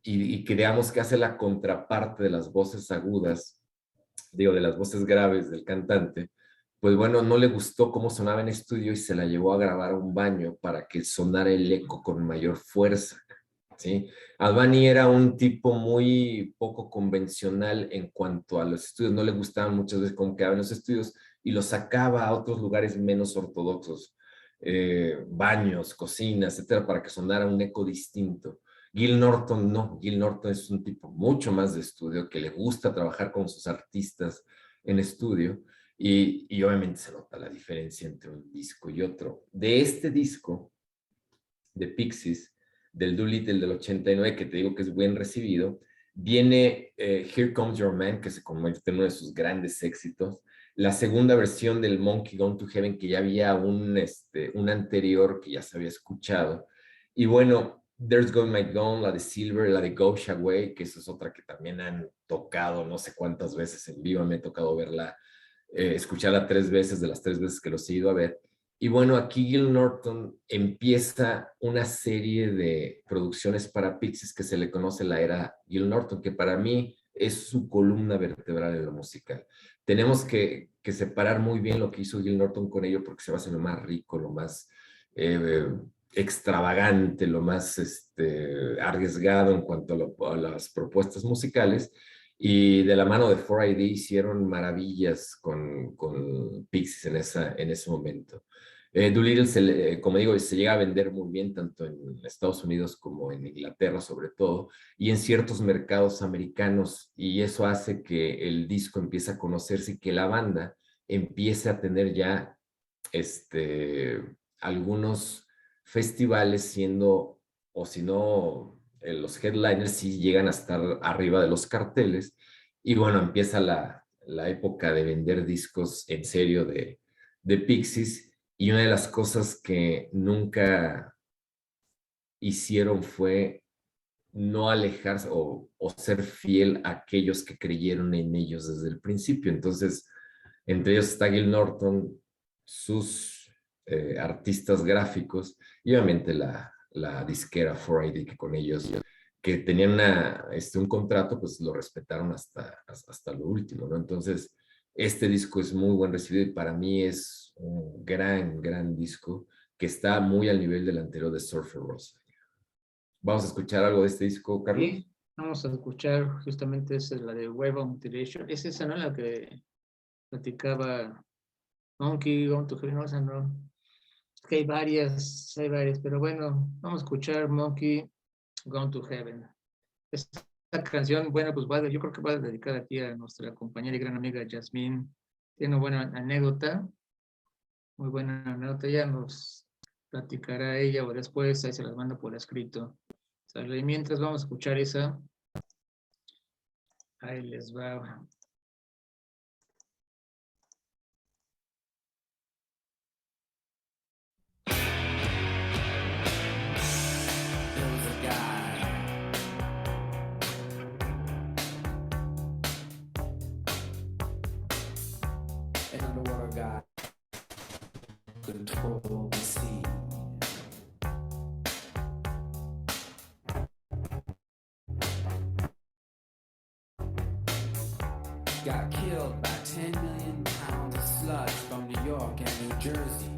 Y creamos que hace la contraparte de las voces agudas, digo, de las voces graves del cantante, pues bueno, no le gustó cómo sonaba en estudio y se la llevó a grabar a un baño para que sonara el eco con mayor fuerza, ¿sí? Albani era un tipo muy poco convencional en cuanto a los estudios, no le gustaban muchas veces cómo quedaban los estudios y los sacaba a otros lugares menos ortodoxos, baños, cocinas, etcétera, para que sonara un eco distinto. Gil Norton no, Gil Norton es un tipo mucho más de estudio, que le gusta trabajar con sus artistas en estudio y obviamente se nota la diferencia entre un disco y otro. De este disco, de Pixies, del Doolittle del 89, que te digo que es bien recibido, viene Here Comes Your Man, que se convierte en uno de sus grandes éxitos, la segunda versión del Monkey Gone to Heaven, que ya había un anterior que ya se había escuchado, y bueno, There's Going My Gone, la de Silver, la de Go Away, que esa es otra que también han tocado no sé cuántas veces en vivo, me ha tocado verla, escucharla 3 veces de las 3 veces que los he ido a ver. Y bueno, aquí Gil Norton empieza una serie de producciones para Pixies que se le conoce la era Gil Norton, que para mí es su columna vertebral en lo musical. Tenemos que separar muy bien lo que hizo Gil Norton con ello, porque se va a hacer lo más rico, lo más extravagante, lo más arriesgado en cuanto a las propuestas musicales. Y de la mano de 4AD hicieron maravillas con Pixies en ese momento. Doolittle, como digo, se llega a vender muy bien tanto en Estados Unidos como en Inglaterra sobre todo, y en ciertos mercados americanos, y eso hace que el disco empiece a conocerse y que la banda empiece a tener ya algunos festivales siendo, o si no, los headliners sí llegan a estar arriba de los carteles, y bueno, empieza la época de vender discos en serio de Pixies. Y una de las cosas que nunca hicieron fue no alejarse o ser fiel a aquellos que creyeron en ellos desde el principio. Entonces, entre ellos está Gil Norton, sus artistas gráficos y obviamente la disquera 4AD, que con ellos, que tenían un contrato, pues lo respetaron hasta lo último, ¿no? Entonces, este disco es muy buen recibido y para mí es un gran disco que está muy al nivel del anterior de Surfer Rosa. ¿Vamos a escuchar algo de este disco, Carlos? Sí, vamos a escuchar justamente esa, la de Wave of Mutilation. Es esa, ¿no? La que platicaba Monkey Gone to Heaven, no, esa no. Es que hay varias, pero bueno, vamos a escuchar Monkey Gone to Heaven. Esta canción, bueno, pues yo creo que va a dedicar aquí a nuestra compañera y gran amiga Yasmín. Tiene una buena anécdota, muy buena anécdota. Ya nos platicará ella o después, ahí se las manda por escrito. ¿Sale? Y mientras vamos a escuchar esa, ahí les va. Control the sea. Got killed by 10 million pounds of sludge from New York and New Jersey.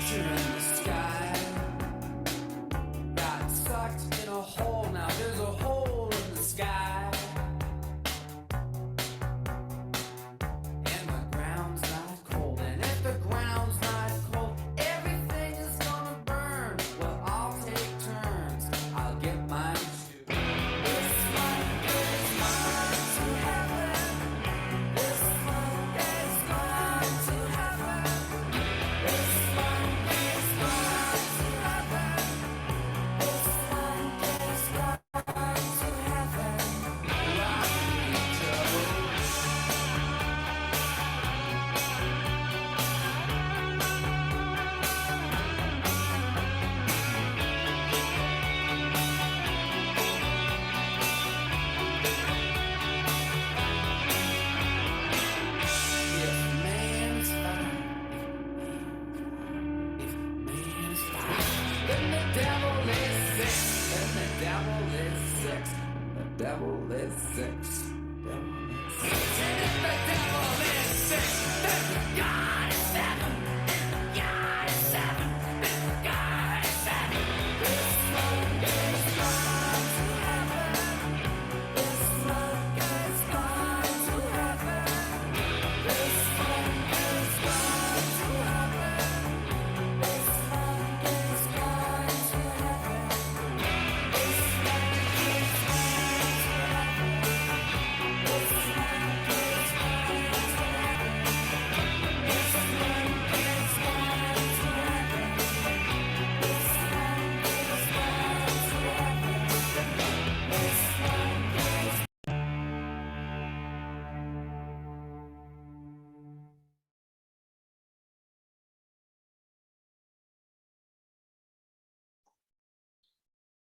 Creature in the sky.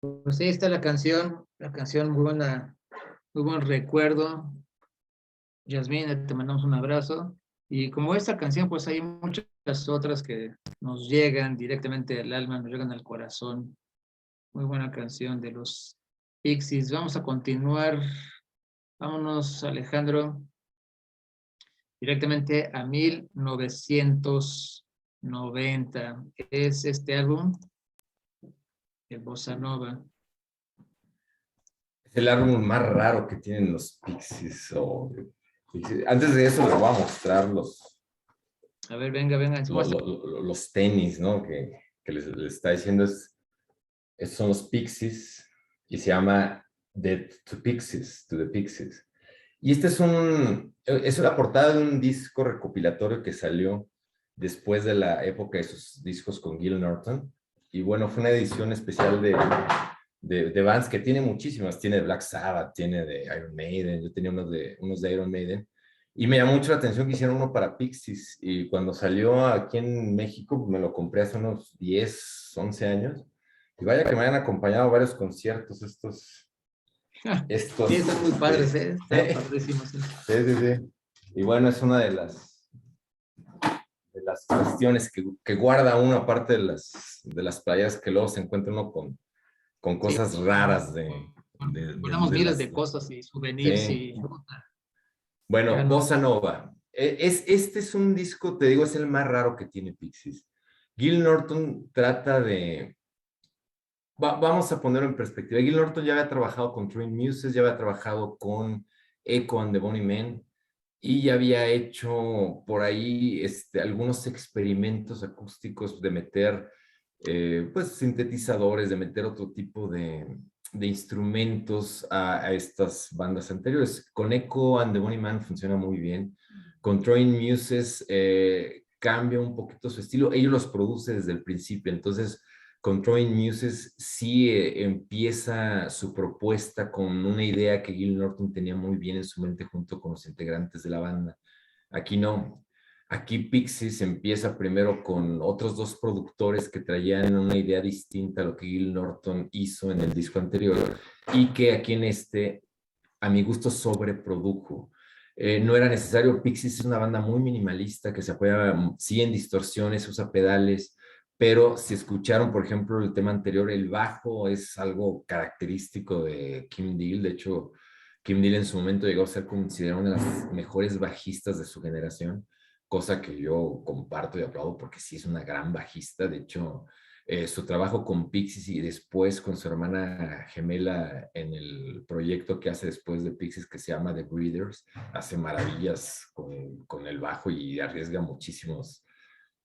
Pues ahí está la canción muy buena, muy buen recuerdo. Yasmín, te mandamos un abrazo. Y como esta canción, pues hay muchas otras que nos llegan directamente al alma, nos llegan al corazón. Muy buena canción de los Pixies. Vamos a continuar. Vámonos, Alejandro, directamente a 1990. Es este álbum, el Bossa Nova. Es el álbum más raro que tienen los Pixies. Antes de eso les voy a mostrar A ver, venga, venga. los tenis, ¿no? Que les está diciendo estos son los Pixies y se llama to the Pixies. Y este es la portada de un disco recopilatorio que salió después de la época de sus discos con Gil Norton. Y bueno, fue una edición especial de bands que tiene muchísimas. Tiene de Black Sabbath, tiene de Iron Maiden, yo tenía unos de Iron Maiden. Y me llamó mucho la atención que hicieron uno para Pixies. Y cuando salió aquí en México, me lo compré hace unos 10, 11 años. Y vaya que me han acompañado a varios conciertos estos. Sí, están muy padres, ¿eh? Están padrísimos. Sí, sí, sí. Y bueno, es una de las cuestiones que guarda uno, aparte de las playas, que luego se encuentra uno con cosas raras Guardamos miles de cosas y souvenirs sí. y... Bueno, Bossa Nova. Este es un disco, te digo, es el más raro que tiene Pixies. Gil Norton trata de... vamos a ponerlo en perspectiva. Gil Norton ya había trabajado con Train Muses, ya había trabajado con Echo and the Bunnymen y ya había hecho por ahí algunos experimentos acústicos de meter pues sintetizadores, de meter otro tipo de instrumentos a estas bandas anteriores. Con Echo and the Bunnymen funciona muy bien. Con Train Muses cambia un poquito su estilo. Ellos los producen desde el principio, entonces con Train Muses sí empieza su propuesta con una idea que Gil Norton tenía muy bien en su mente junto con los integrantes de la banda. Aquí no. Aquí Pixies empieza primero con otros dos productores que traían una idea distinta a lo que Gil Norton hizo en el disco anterior y que aquí en a mi gusto, sobreprodujo. No era necesario. Pixies es una banda muy minimalista que se apoya sí en distorsiones, usa pedales, pero si escucharon, por ejemplo, el tema anterior, el bajo es algo característico de Kim Deal. De hecho, Kim Deal en su momento llegó a ser considerado una de las mejores bajistas de su generación, cosa que yo comparto y aplaudo porque sí es una gran bajista. De hecho, su trabajo con Pixies y después con su hermana gemela en el proyecto que hace después de Pixies que se llama The Breeders, hace maravillas con el bajo y arriesga muchísimos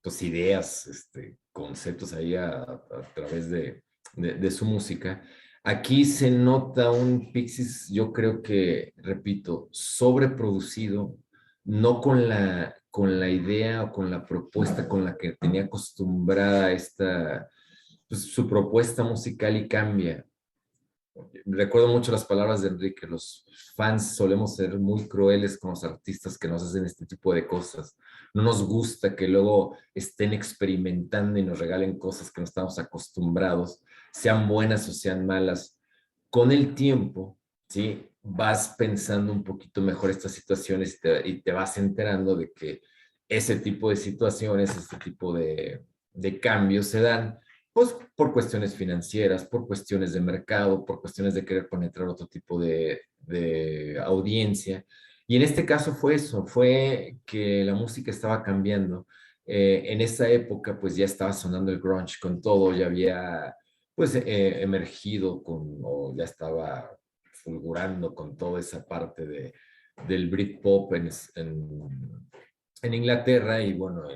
pues, ideas, conceptos ahí a través de su música. Aquí se nota un Pixies, yo creo que, repito, sobreproducido, no con la idea o con la propuesta con la que tenía acostumbrada pues, su propuesta musical y cambia. Recuerdo mucho las palabras de Enrique: los fans solemos ser muy crueles con los artistas que nos hacen este tipo de cosas. No nos gusta que luego estén experimentando y nos regalen cosas que no estamos acostumbrados, sean buenas o sean malas. Con el tiempo, ¿sí? Vas pensando un poquito mejor estas situaciones y te vas enterando de que ese tipo de situaciones, este tipo de cambios se dan pues por cuestiones financieras, por cuestiones de mercado, por cuestiones de querer penetrar otro tipo de audiencia. Y en este caso fue eso, fue que la música estaba cambiando. En esa época pues ya estaba sonando el grunge con todo, ya había pues emergido o ya estaba fulgurando con toda esa parte del Britpop en Inglaterra y bueno,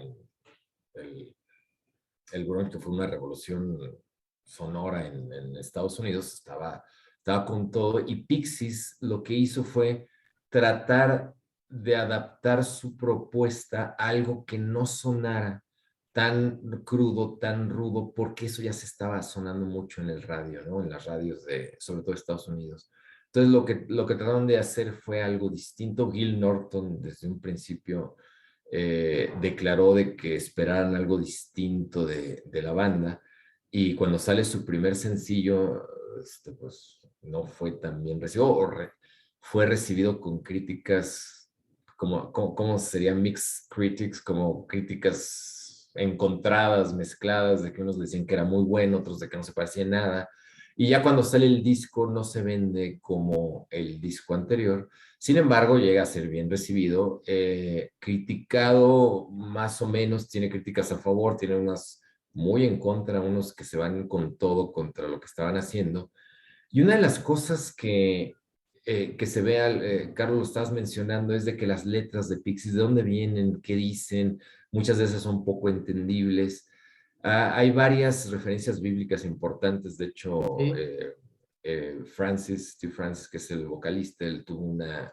el grunge fue una revolución sonora en Estados Unidos, estaba con todo, y Pixies lo que hizo fue tratar de adaptar su propuesta a algo que no sonara tan crudo, tan rudo, porque eso ya se estaba sonando mucho en el radio, ¿no? En las radios sobre todo de Estados Unidos. Entonces lo que trataron de hacer fue algo distinto. Gil Norton desde un principio declaró de que esperaran algo distinto de la banda y cuando sale su primer sencillo, pues no fue tan bien recibido, fue recibido con críticas, ¿cómo serían mixed critics? Como críticas encontradas, mezcladas, de que unos decían que era muy bueno, otros de que no se parecía en nada. Y ya cuando sale el disco no se vende como el disco anterior. Sin embargo, llega a ser bien recibido, criticado más o menos, tiene críticas a favor, tiene unas muy en contra, unos que se van con todo contra lo que estaban haciendo. Y una de las cosas que se ve, Carlos, lo estás mencionando, es de que las letras de Pixies, ¿de dónde vienen? ¿Qué dicen? Muchas veces son poco entendibles. Hay varias referencias bíblicas importantes. De hecho, Sí. Steve Francis, que es el vocalista, él tuvo una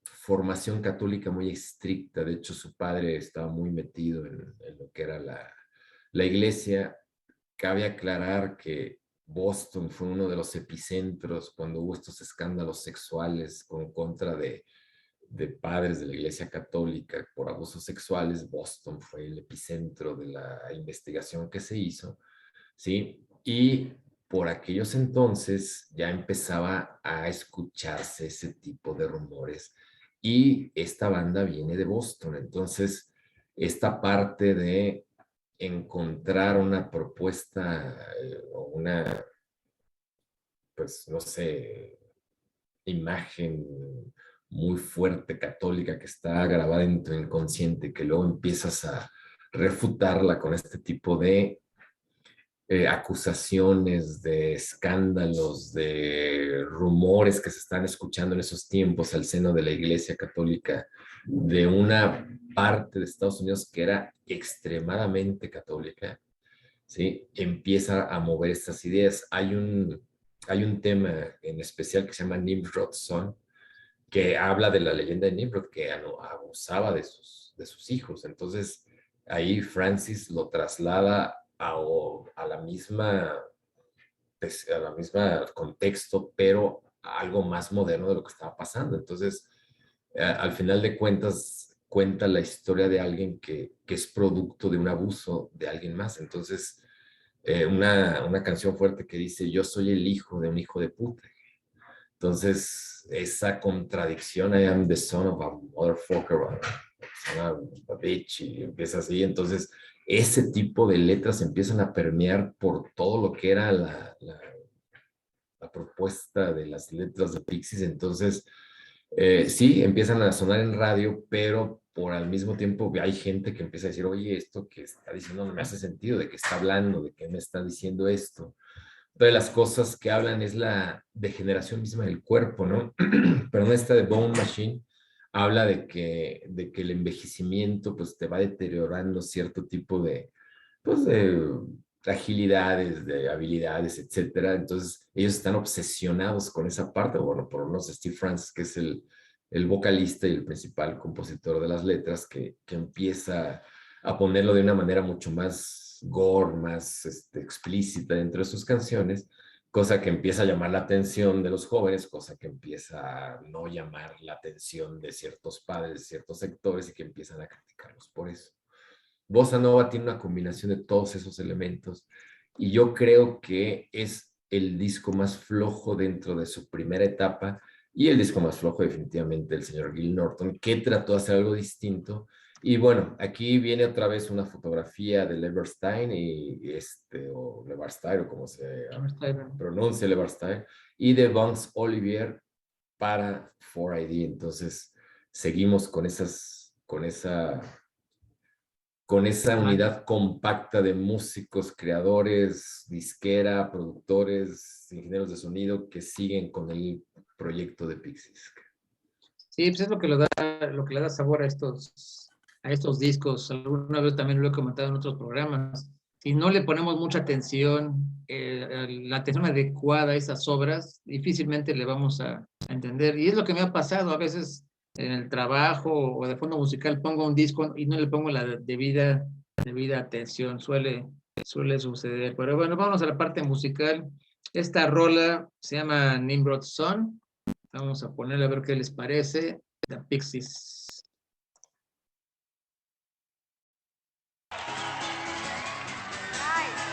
formación católica muy estricta. De hecho, su padre estaba muy metido en lo que era la iglesia. Cabe aclarar que Boston fue uno de los epicentros cuando hubo estos escándalos sexuales contra de padres de la Iglesia Católica por abusos sexuales. Boston fue el epicentro de la investigación que se hizo, ¿sí? Y por aquellos entonces ya empezaba a escucharse ese tipo de rumores. Y esta banda viene de Boston, entonces esta parte de encontrar una propuesta o una, pues no sé, imagen muy fuerte católica que está grabada en tu inconsciente, que luego empiezas a refutarla con este tipo de acusaciones, de escándalos, de rumores que se están escuchando en esos tiempos al seno de la Iglesia Católica, de una parte de Estados Unidos que era extremadamente católica, ¿sí? Empieza a mover estas ideas. Hay un tema en especial que se llama Nimrod's Son, que habla de la leyenda de Nimrod, que abusaba de sus hijos. Entonces, ahí Francis lo traslada a la misma, pues, a la misma contexto, pero a algo más moderno de lo que estaba pasando. Entonces, al final de cuentas, cuenta la historia de alguien que es producto de un abuso de alguien más. Entonces, una canción fuerte que dice, yo soy el hijo de un hijo de puta. Entonces, esa contradicción, I am the son of a motherfucker, son a bitch, y empieza así. Entonces, ese tipo de letras empiezan a permear por todo lo que era la propuesta de las letras de Pixies. Entonces, sí, empiezan a sonar en radio, pero por al mismo tiempo hay gente que empieza a decir, oye, esto que está diciendo no me hace sentido, de qué está hablando, de qué me está diciendo esto. Otra de las cosas que hablan es la degeneración misma del cuerpo, ¿no? Pero esta de Bone Machine habla de que el envejecimiento pues te va deteriorando cierto tipo pues, de agilidades, de habilidades, etcétera. Entonces ellos están obsesionados con esa parte. Bueno, por lo menos Steve Francis, que es el vocalista y el principal compositor de las letras, que empieza a ponerlo de una manera mucho más gore, más explícita dentro de sus canciones, cosa que empieza a llamar la atención de los jóvenes, cosa que empieza a no llamar la atención de ciertos padres, de ciertos sectores, y que empiezan a criticarlos por eso. Bossa Nova tiene una combinación de todos esos elementos, y yo creo que es el disco más flojo dentro de su primera etapa, y el disco más flojo definitivamente el señor Gil Norton, que trató de hacer algo distinto. Y bueno, aquí viene otra vez una fotografía de Leverstein, o Leverstein, o como se pronuncia Leverstein, y de Vance Olivier para 4ID. Entonces, seguimos con esa unidad compacta de músicos, creadores, disquera, productores, ingenieros de sonido que siguen con el proyecto de Pixies. Sí, pues es lo que le da sabor a estos discos. Alguna vez también lo he comentado en otros programas. Si no le ponemos mucha atención, la atención adecuada a esas obras, difícilmente le vamos a entender. Y es lo que me ha pasado a veces en el trabajo o de fondo musical, pongo un disco y no le pongo la debida atención. Suele suceder. Pero bueno, vamos a la parte musical. Esta rola se llama Nimrod's Son. Vamos a ponerle a ver qué les parece. The Pixies. Nice.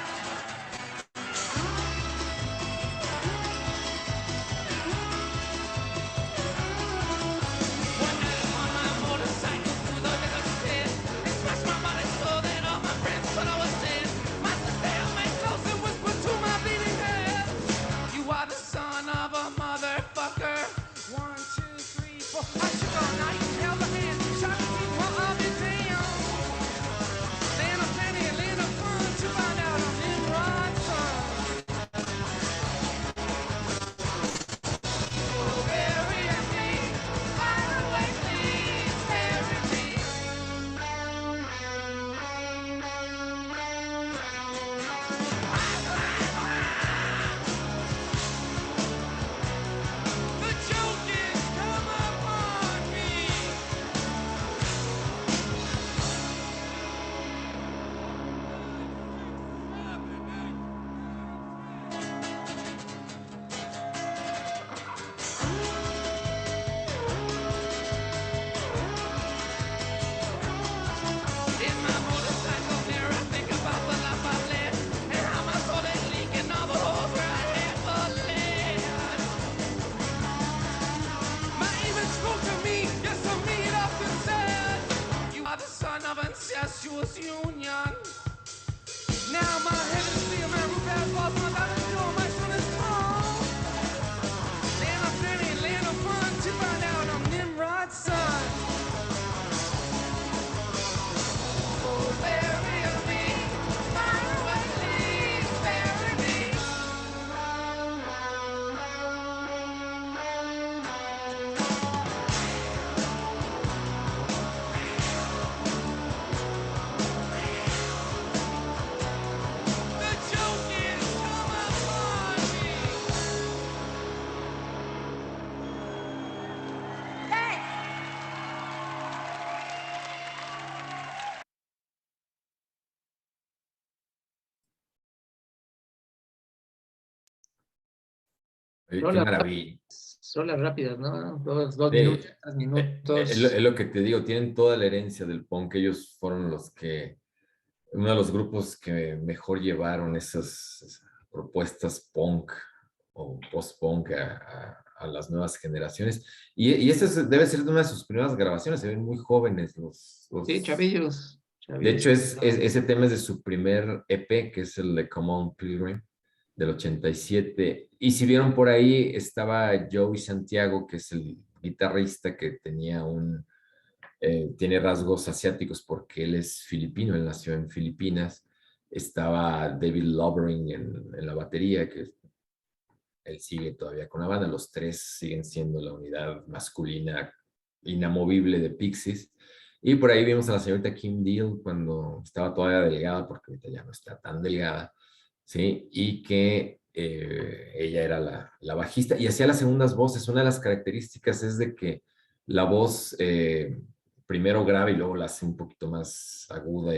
Oye, qué Rolas, maravilla. rolas rápidas, ¿no? Dos Eh, minutos, 3 minutos. es lo que te digo, tienen toda la herencia del punk. Ellos fueron uno de los grupos que mejor llevaron esas propuestas punk o post-punk a las nuevas generaciones. Y esta debe ser una de sus primeras grabaciones, se ven muy jóvenes Sí, chavillos. De hecho, Chavillos. ese tema es de su primer EP, que es el de Come On Pilgrim, del 87. Y si vieron por ahí, estaba Joey Santiago, que es el guitarrista que tiene rasgos asiáticos porque él es filipino, él nació en Filipinas. Estaba David Lovering en la batería, que él sigue todavía con la banda. Los tres siguen siendo la unidad masculina inamovible de Pixies. Y por ahí vimos a la señorita Kim Deal cuando estaba todavía delgada, porque ahorita ya no está tan delgada, ¿sí? Y que ella era la bajista y hacía las segundas voces. Una de las características es de que la voz primero grave y luego la hace un poquito más aguda,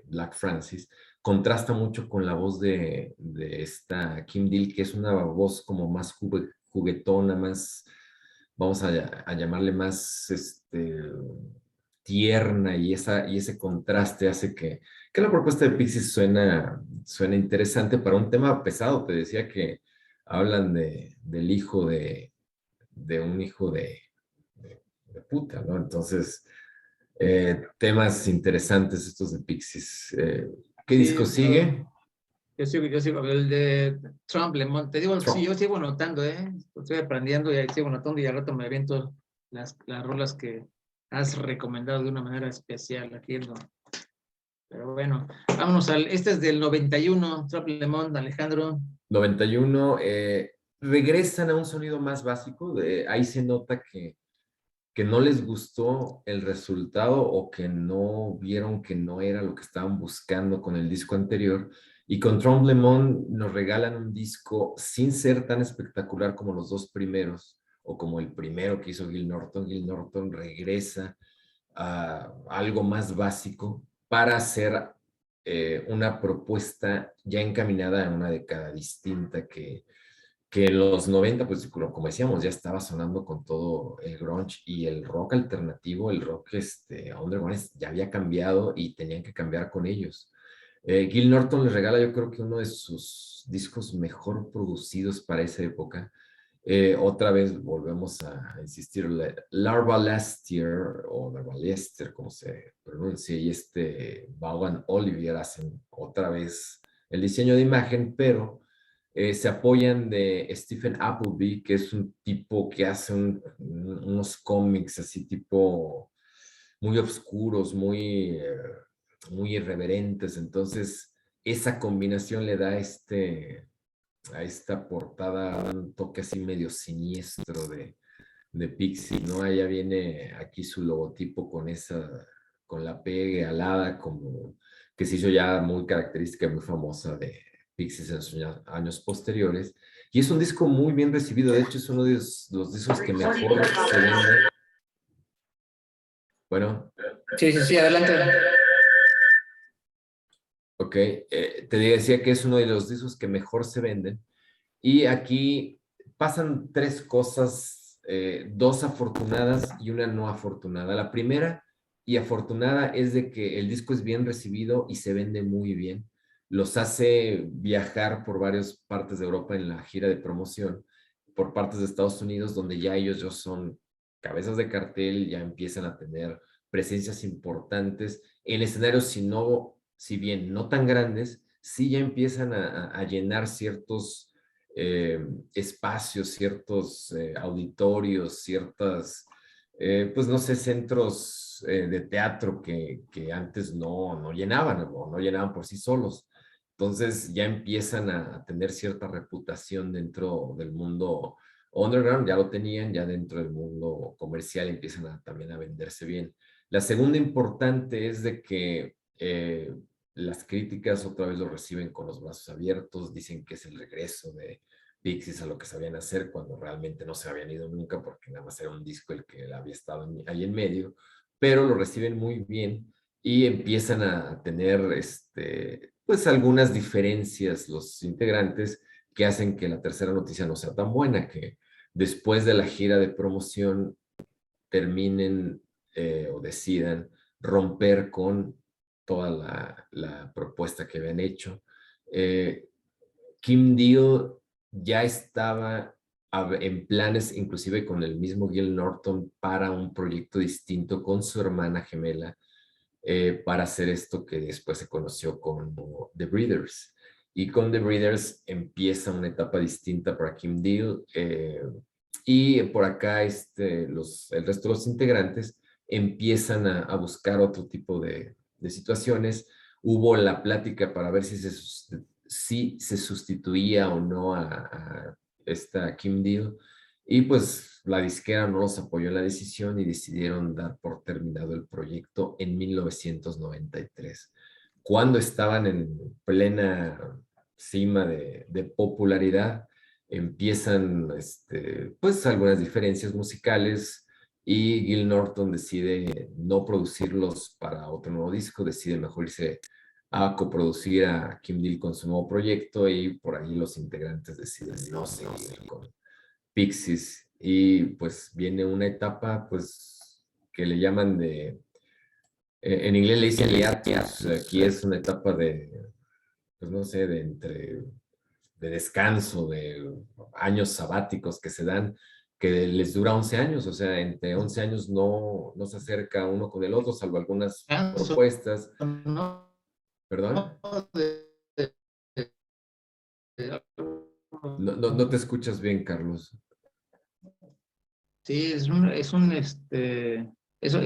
Black Francis, contrasta mucho con la voz de esta Kim Deal, que es una voz como más juguetona, más, vamos a llamarle más tierna, y ese contraste hace que la propuesta de Pixies suena interesante para un tema pesado. Te decía que hablan del hijo de un hijo de puta, ¿no? Entonces, temas interesantes estos de Pixies. ¿Qué disco Sí, sigue? yo sigo, el de Trump, Lemon. Te digo, sí, Trump. yo sigo notando, estoy aprendiendo y ahí sigo notando y al rato me aviento las rolas que has recomendado de una manera especial aquí. Pero bueno, vámonos este es del 91, Trump, Lemon, Alejandro. 91, regresan a un sonido más básico. Ahí se nota que no les gustó el resultado o que no vieron que no era lo que estaban buscando con el disco anterior. Y con Tremblement nos regalan un disco sin ser tan espectacular como los dos primeros o como el primero que hizo Gil Norton. Gil Norton regresa a algo más básico para hacer una propuesta ya encaminada a una década distinta que en los 90, pues como decíamos, ya estaba sonando con todo el grunge y el rock alternativo, el rock underground ya había cambiado y tenían que cambiar con ellos. Gil Norton les regala, yo creo que uno de sus discos mejor producidos para esa época. Otra vez volvemos a insistir, Larva Lester o Larva Lester, como se pronuncia, y Vaughan Olivier hacen otra vez el diseño de imagen, pero se apoyan de Stephen Appleby, que es un tipo que hace unos cómics así tipo muy oscuros, muy irreverentes. Entonces, esa combinación le da a esta portada un toque así medio siniestro de Pixie, ¿no? Allá viene aquí su logotipo con la P alada, como que se hizo ya muy característica, muy famosa de Pixies en sus años posteriores. Y es un disco muy bien recibido. De hecho, es uno de los discos que mejor se vende. Bueno. Sí, adelante. Ok, te decía que es uno de los discos que mejor se venden. Y aquí pasan tres cosas, dos afortunadas y una no afortunada. La primera y afortunada es de que el disco es bien recibido y se vende muy bien. Los hace viajar por varias partes de Europa en la gira de promoción, por partes de Estados Unidos, donde ya ellos ya son cabezas de cartel, ya empiezan a tener presencias importantes en escenarios, si bien no tan grandes, sí ya empiezan a llenar ciertos espacios, ciertos auditorios, pues no sé, centros de teatro que antes no llenaban o no llenaban por sí solos. Entonces ya empiezan a tener cierta reputación dentro del mundo underground, ya lo tenían, ya dentro del mundo comercial empiezan también a venderse bien. La segunda importante es de que las críticas otra vez lo reciben con los brazos abiertos, dicen que es el regreso de Pixies a lo que sabían hacer cuando realmente no se habían ido nunca porque nada más era un disco el que había estado ahí en medio, pero lo reciben muy bien y empiezan a tener pues algunas diferencias los integrantes que hacen que la tercera noticia no sea tan buena, que después de la gira de promoción terminen o decidan romper con toda la propuesta que habían hecho. Kim Deal ya estaba en planes, inclusive con el mismo Gil Norton, para un proyecto distinto con su hermana gemela, para hacer esto que después se conoció como The Breeders. Y con The Breeders empieza una etapa distinta para Kim Deal, y por acá el resto de los integrantes empiezan a buscar otro tipo de situaciones. Hubo la plática para ver si se sustituía o no a esta Kim Deal, y pues la disquera no los apoyó en la decisión y decidieron dar por terminado el proyecto en 1993, cuando estaban en plena cima de popularidad. Empiezan pues algunas diferencias musicales y Gil Norton decide no producirlos para otro nuevo disco, decide mejor irse a coproducir a Kim Deal con su nuevo proyecto, y por ahí los integrantes deciden no seguir con Pixies, y pues viene una etapa pues que le llaman en inglés le dicen hiatus. Aquí es una etapa pues no sé, de descanso, de años sabáticos que se dan, que les dura 11 años, o sea, entre 11 años no se acerca uno con el otro, salvo algunas propuestas. No, ¿Perdón? de- de- No te escuchas bien, Carlos. Sí, eso,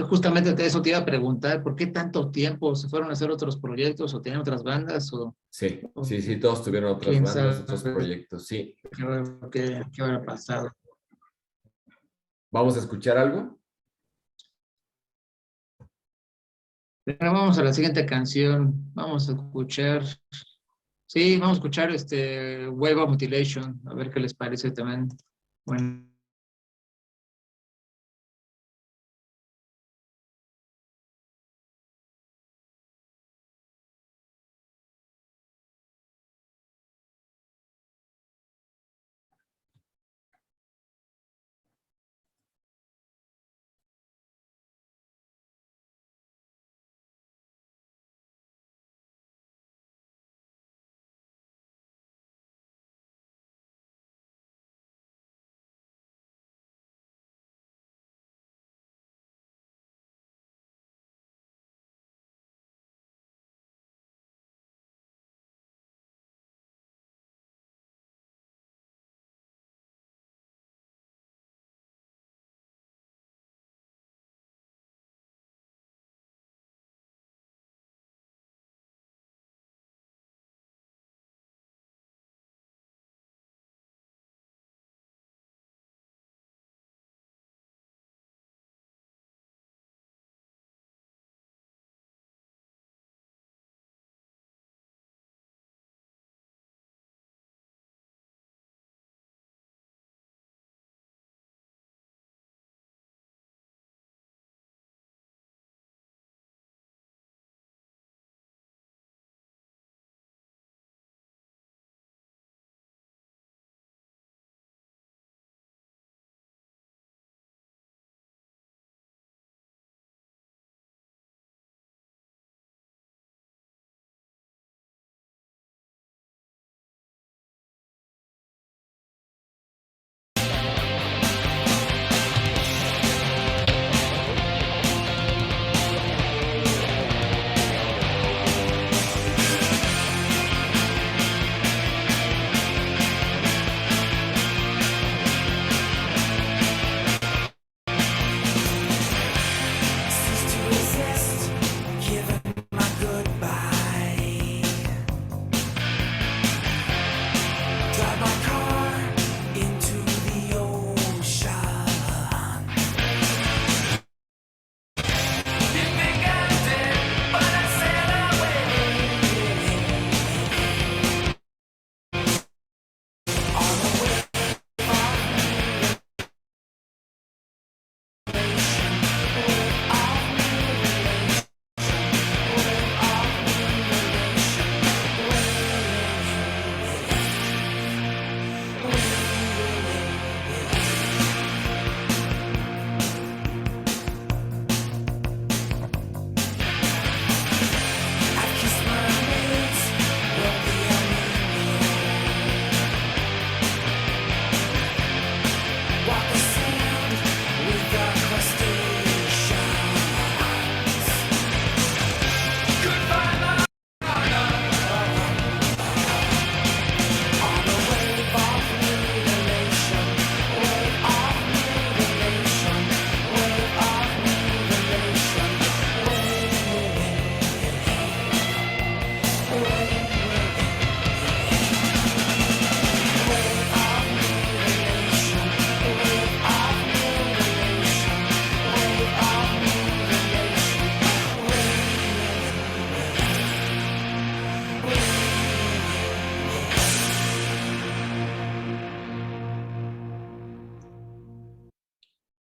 justamente eso te iba a preguntar, ¿por qué tanto tiempo? ¿Se fueron a hacer otros proyectos o tenían otras bandas Sí, o sí, sí, todos tuvieron otras quién bandas, sabe otros proyectos, sí. qué habrá pasado? ¿Vamos a escuchar algo? Pero vamos a la siguiente canción, sí, vamos a escuchar Wave of Mutilation, a ver qué les parece también. Bueno.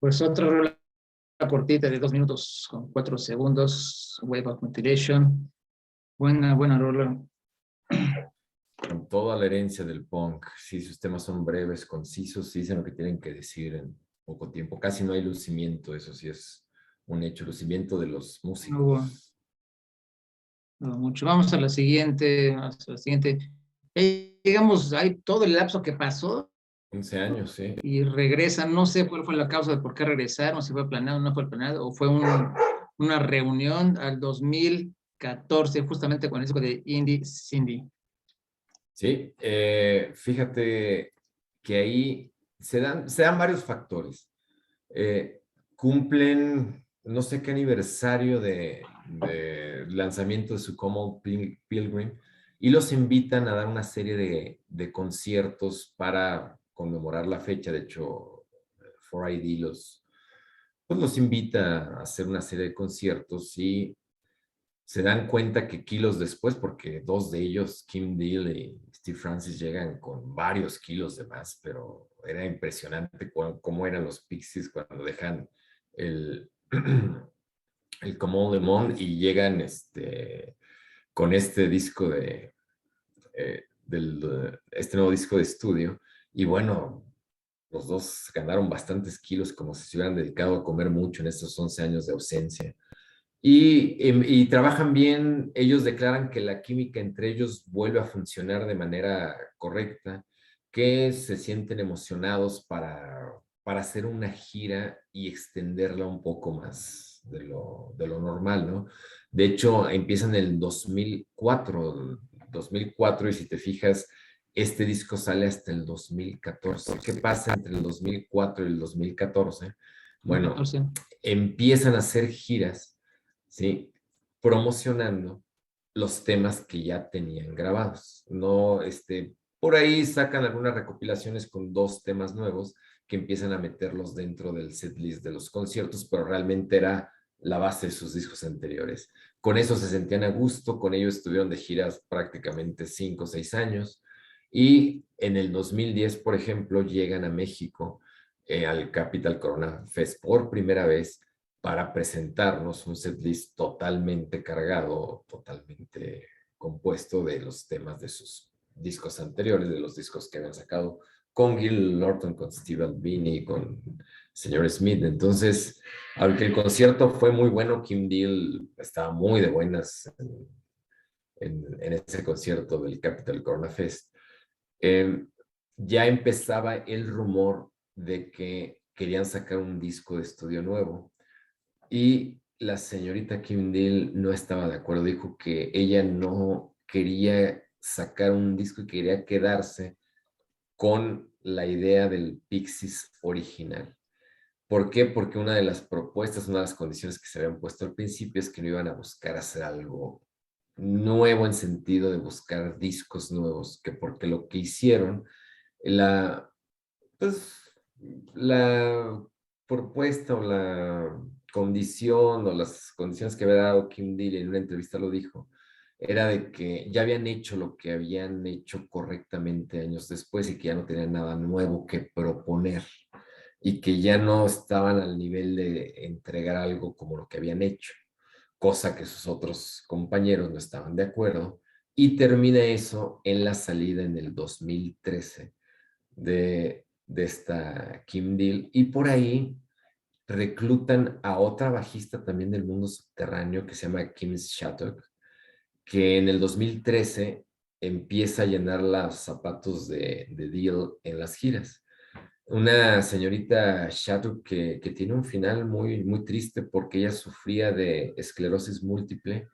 Pues otra rola cortita de 2 minutos con 4 segundos, Wave of Mutilation. Buena rola. Con toda la herencia del punk, sí, sus temas son breves, concisos, sí dicen lo que tienen que decir en poco tiempo. Casi no hay lucimiento, eso sí es un hecho, lucimiento de los No músicos. hubo mucho. Vamos a la siguiente. Digamos, hay todo el lapso que pasó 15 años, sí. y regresan. No sé cuál fue la causa de por qué regresaron, si fue planeado o no fue planeado, o fue una reunión al 2014, justamente con el disco de Indie Cindy. Sí, fíjate que ahí se dan varios factores. Cumplen no sé qué aniversario de lanzamiento de su Como Pilgrim y los invitan a dar una serie de conciertos para conmemorar la fecha. De hecho, 4ID pues los invita a hacer una serie de conciertos y se dan cuenta que kilos después, porque dos de ellos, Kim Deal y Steve Francis, llegan con varios kilos de más, pero era impresionante cómo eran los Pixies cuando dejan el, el Comme Le Monde y llegan con este disco este nuevo disco de estudio. Y bueno, los dos ganaron bastantes kilos, como si se hubieran dedicado a comer mucho en estos 11 años de ausencia. Y trabajan bien, ellos declaran que la química entre ellos vuelve a funcionar de manera correcta, que se sienten emocionados para hacer una gira y extenderla un poco más de lo normal, ¿no? De hecho, empiezan en el 2004, y si te fijas, este disco sale hasta el 2014. ¿Qué pasa entre el 2004 y el 2014? Bueno, 2014. empiezan a hacer giras, ¿sí? Promocionando los temas que ya tenían grabados. No, por ahí sacan algunas recopilaciones con 2 temas nuevos que empiezan a meterlos dentro del setlist de los conciertos, pero realmente era la base de sus discos anteriores. Con eso se sentían a gusto, con ello estuvieron de giras prácticamente 5 o 6 años, y en el 2010, por ejemplo, llegan a México, al Capital Corona Fest por primera vez, para presentarnos un setlist totalmente cargado, totalmente compuesto de los temas de sus discos anteriores, de los discos que habían sacado con Gil Norton, con Steve Albini, con señor Smith. Entonces, aunque el concierto fue muy bueno, Kim Deal estaba muy de buenas en ese concierto del Capital Corona Fest. Ya empezaba el rumor de que querían sacar un disco de estudio nuevo. Y la señorita Kim Deal no estaba de acuerdo, dijo que ella no quería sacar un disco y quería quedarse con la idea del Pixies original. ¿Por qué? Porque una de las propuestas, una de las condiciones que se habían puesto al principio es que no iban a buscar hacer algo nuevo en sentido de buscar discos nuevos, que porque lo que hicieron, pues, la propuesta o la condición o las condiciones que había dado Kim Deal en una entrevista lo dijo, era de que ya habían hecho lo que habían hecho correctamente años después y que ya no tenían nada nuevo que proponer y que ya no estaban al nivel de entregar algo como lo que habían hecho, cosa que sus otros compañeros no estaban de acuerdo, y termina eso en la salida en el 2013 de esta Kim Deal, y por ahí reclutan a otra bajista también del mundo subterráneo que se llama Kim Shattuck, que en el 2013 empieza a llenar los zapatos de Deal en las giras. Una señorita Shattuck que tiene un final muy, muy triste porque ella sufría de esclerosis múltiple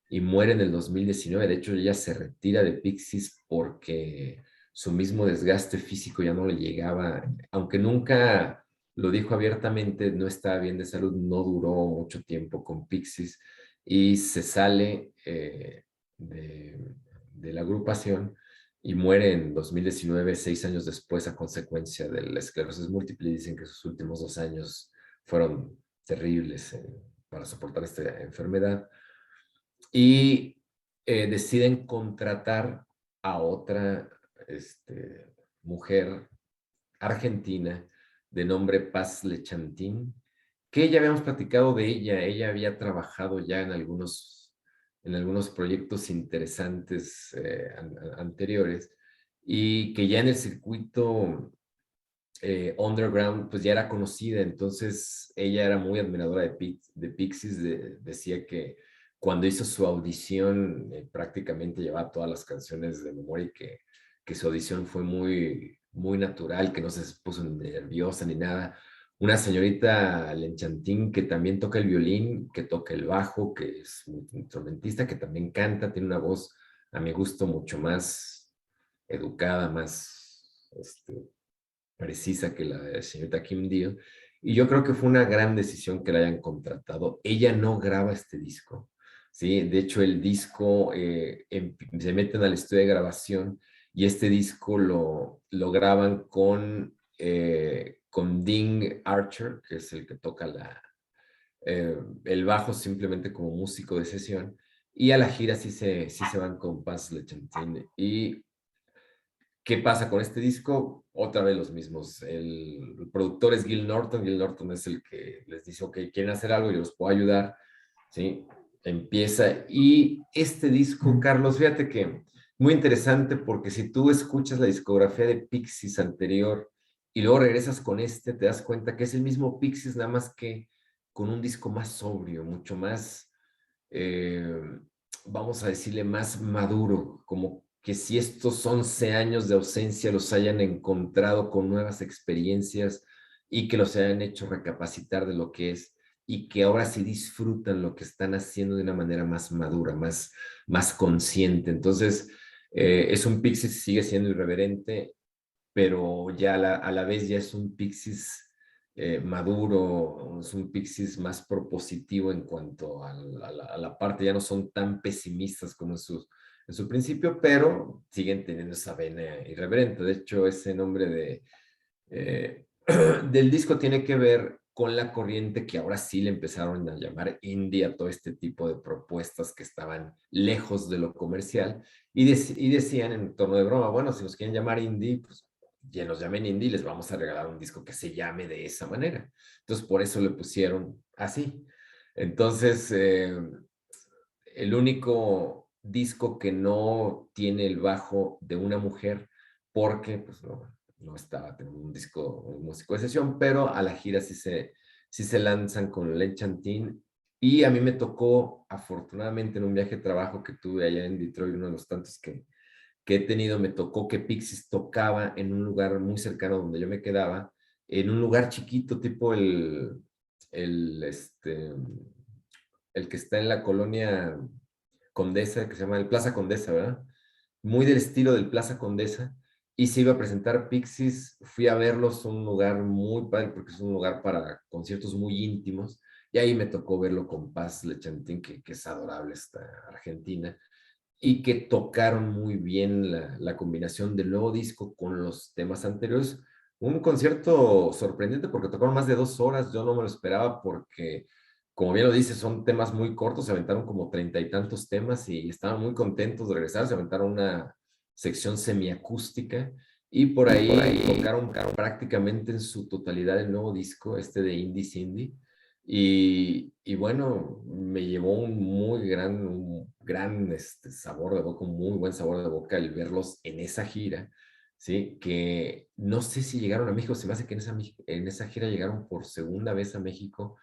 y muere en el 2019. De hecho, ella se retira de Pixies porque su mismo desgaste físico ya no le llegaba, aunque nunca lo dijo abiertamente, no estaba bien de salud, no duró mucho tiempo con Pixies y se sale de la agrupación y muere en 2019, 6 años después, a consecuencia de la esclerosis múltiple. Dicen que sus últimos 2 años fueron terribles para soportar esta enfermedad. Y deciden contratar a otra mujer argentina de nombre Paz Lechantin, que ya habíamos platicado de ella. Ella había trabajado ya en algunos proyectos interesantes anteriores, y que ya en el circuito underground pues ya era conocida. Entonces ella era muy admiradora de Pixies. Decía que cuando hizo su audición prácticamente llevaba todas las canciones de memoria, y que su audición fue muy, muy natural, que no se puso nerviosa ni nada. Una señorita Lenchantin que también toca el violín, que toca el bajo, que es instrumentista, que también canta, tiene una voz a mi gusto mucho más educada, más precisa que la de señorita Kim Deal. Y yo creo que fue una gran decisión que la hayan contratado. Ella no graba este disco, ¿sí? De hecho, el disco se meten al estudio de grabación, y este disco lo graban con Dean Archer, que es el que toca el bajo simplemente como músico de sesión, y a la gira sí se van con Paz Lechantin. Y ¿qué pasa con este disco? Otra vez los mismos. El productor es Gil Norton. Gil Norton es el que les dice, ok, quieren hacer algo, yo los puedo ayudar, ¿sí? Empieza. Y este disco, Carlos, fíjate que muy interesante, porque si tú escuchas la discografía de Pixies anterior y luego regresas con te das cuenta que es el mismo Pixies, nada más que con un disco más sobrio, mucho más, vamos a decirle, más maduro, como que si estos 11 años de ausencia los hayan encontrado con nuevas experiencias, y que los hayan hecho recapacitar de lo que es, y que ahora sí disfrutan lo que están haciendo de una manera más madura, más consciente. Entonces, es un Pixies que sigue siendo irreverente, pero ya a la vez ya es un Pixies maduro, es un Pixies más propositivo en cuanto a la parte. Ya no son tan pesimistas como en su principio, pero siguen teniendo esa vena irreverente. De hecho, ese nombre del disco tiene que ver con la corriente que ahora sí le empezaron a llamar indie a todo este tipo de propuestas que estaban lejos de lo comercial, y decían en torno de broma, bueno, si nos quieren llamar indie, pues ya nos llamen indie, les vamos a regalar un disco que se llame de esa manera. Entonces por eso le pusieron así. Entonces el único disco que no tiene el bajo de una mujer, porque pues no estaba teniendo un músico de sesión, pero a la gira sí se lanzan con Lenchantin. Y a mí me tocó, afortunadamente, en un viaje de trabajo que tuve allá en Detroit, uno de los tantos que he tenido, me tocó que Pixies tocaba en un lugar muy cercano donde yo me quedaba, en un lugar chiquito, tipo el, este, el que está en la colonia Condesa, que se llama el Plaza Condesa, ¿verdad? Muy del estilo del Plaza Condesa. Y se iba a presentar Pixies. Fui a verlos a un lugar muy padre, porque es un lugar para conciertos muy íntimos, y ahí me tocó verlo con Paz Lechantin, que es adorable esta argentina, y que tocaron muy bien la combinación del nuevo disco con los temas anteriores. Un concierto sorprendente, porque tocaron más de 2 horas. Yo no me lo esperaba, porque, como bien lo dice, son temas muy cortos. Se aventaron como 30 y tantos temas, y estaban muy contentos de regresar. Se aventaron una sección semiacústica, y por ahí tocaron prácticamente en su totalidad el nuevo disco, de Indie Cindy. Y bueno, me llevó un gran sabor de boca, un muy buen sabor de boca el verlos en esa gira, ¿sí? Que no sé si llegaron a México. Se me hace que en esa gira llegaron por segunda vez a México.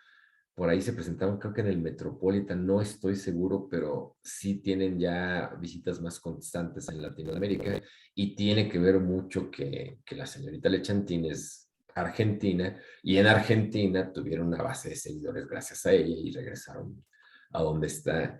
Por ahí se presentaron, creo que en el Metropolitan, no estoy seguro, pero sí tienen ya visitas más constantes en Latinoamérica, y tiene que ver mucho que la señorita Lechantin es argentina, y en Argentina tuvieron una base de seguidores gracias a ella, y regresaron a donde está.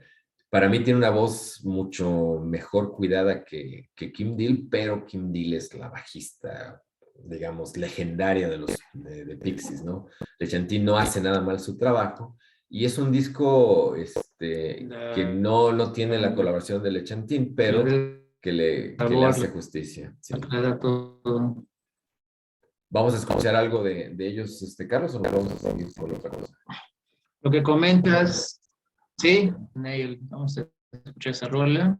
Para mí tiene una voz mucho mejor cuidada que Kim Deal, pero Kim Deal es la bajista, digamos, legendaria de Pixies, ¿no? Lechantin no hace nada mal su trabajo, y es un disco que no tiene la colaboración de Lechantin, pero que le hace justicia. Sí. ¿Vamos a escuchar algo de ellos, Carlos, o nos vamos a seguir con otra cosa? Lo que comentas, sí, Neil, vamos a escuchar esa rola.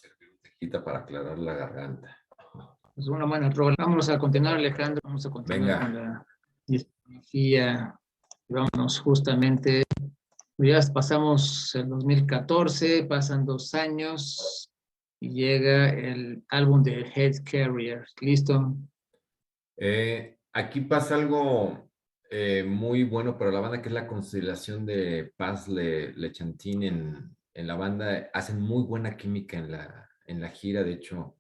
servir un tejita para aclarar la garganta. Es una buena rola. Vamos a continuar, Alejandro. Vamos a continuar con la discografía. Vámonos justamente. Ya pasamos el 2014, pasan 2 años y llega el álbum de Head Carrier. ¿Listo? Aquí pasa algo muy bueno para la banda, que es la constelación de Paz Le Chantin en la banda. Hacen muy buena química en la gira. De hecho,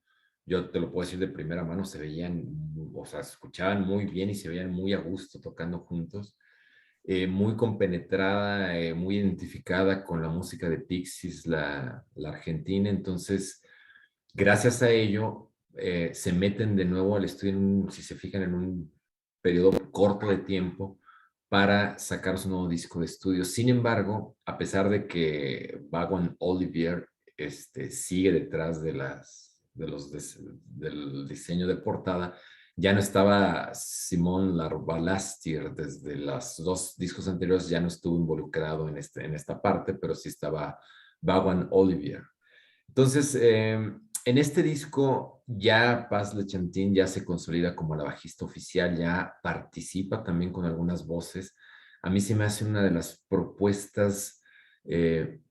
yo te lo puedo decir de primera mano, se veían, o sea, se escuchaban muy bien y se veían muy a gusto tocando juntos. Muy compenetrada, muy identificada con la música de Pixies, la argentina. Entonces, gracias a ello, se meten de nuevo al estudio, si se fijan, en un periodo corto de tiempo para sacar su nuevo disco de estudio. Sin embargo, a pesar de que Vaughan Olivier sigue detrás del diseño de portada, ya no estaba Simon Larbalestier desde los 2 discos anteriores, ya no estuvo involucrado en esta parte, pero sí estaba Vaughan Olivier. Entonces, en este disco ya Paz Le Chantin ya se consolida como la bajista oficial, ya participa también con algunas voces. A mí se me hace una de las propuestas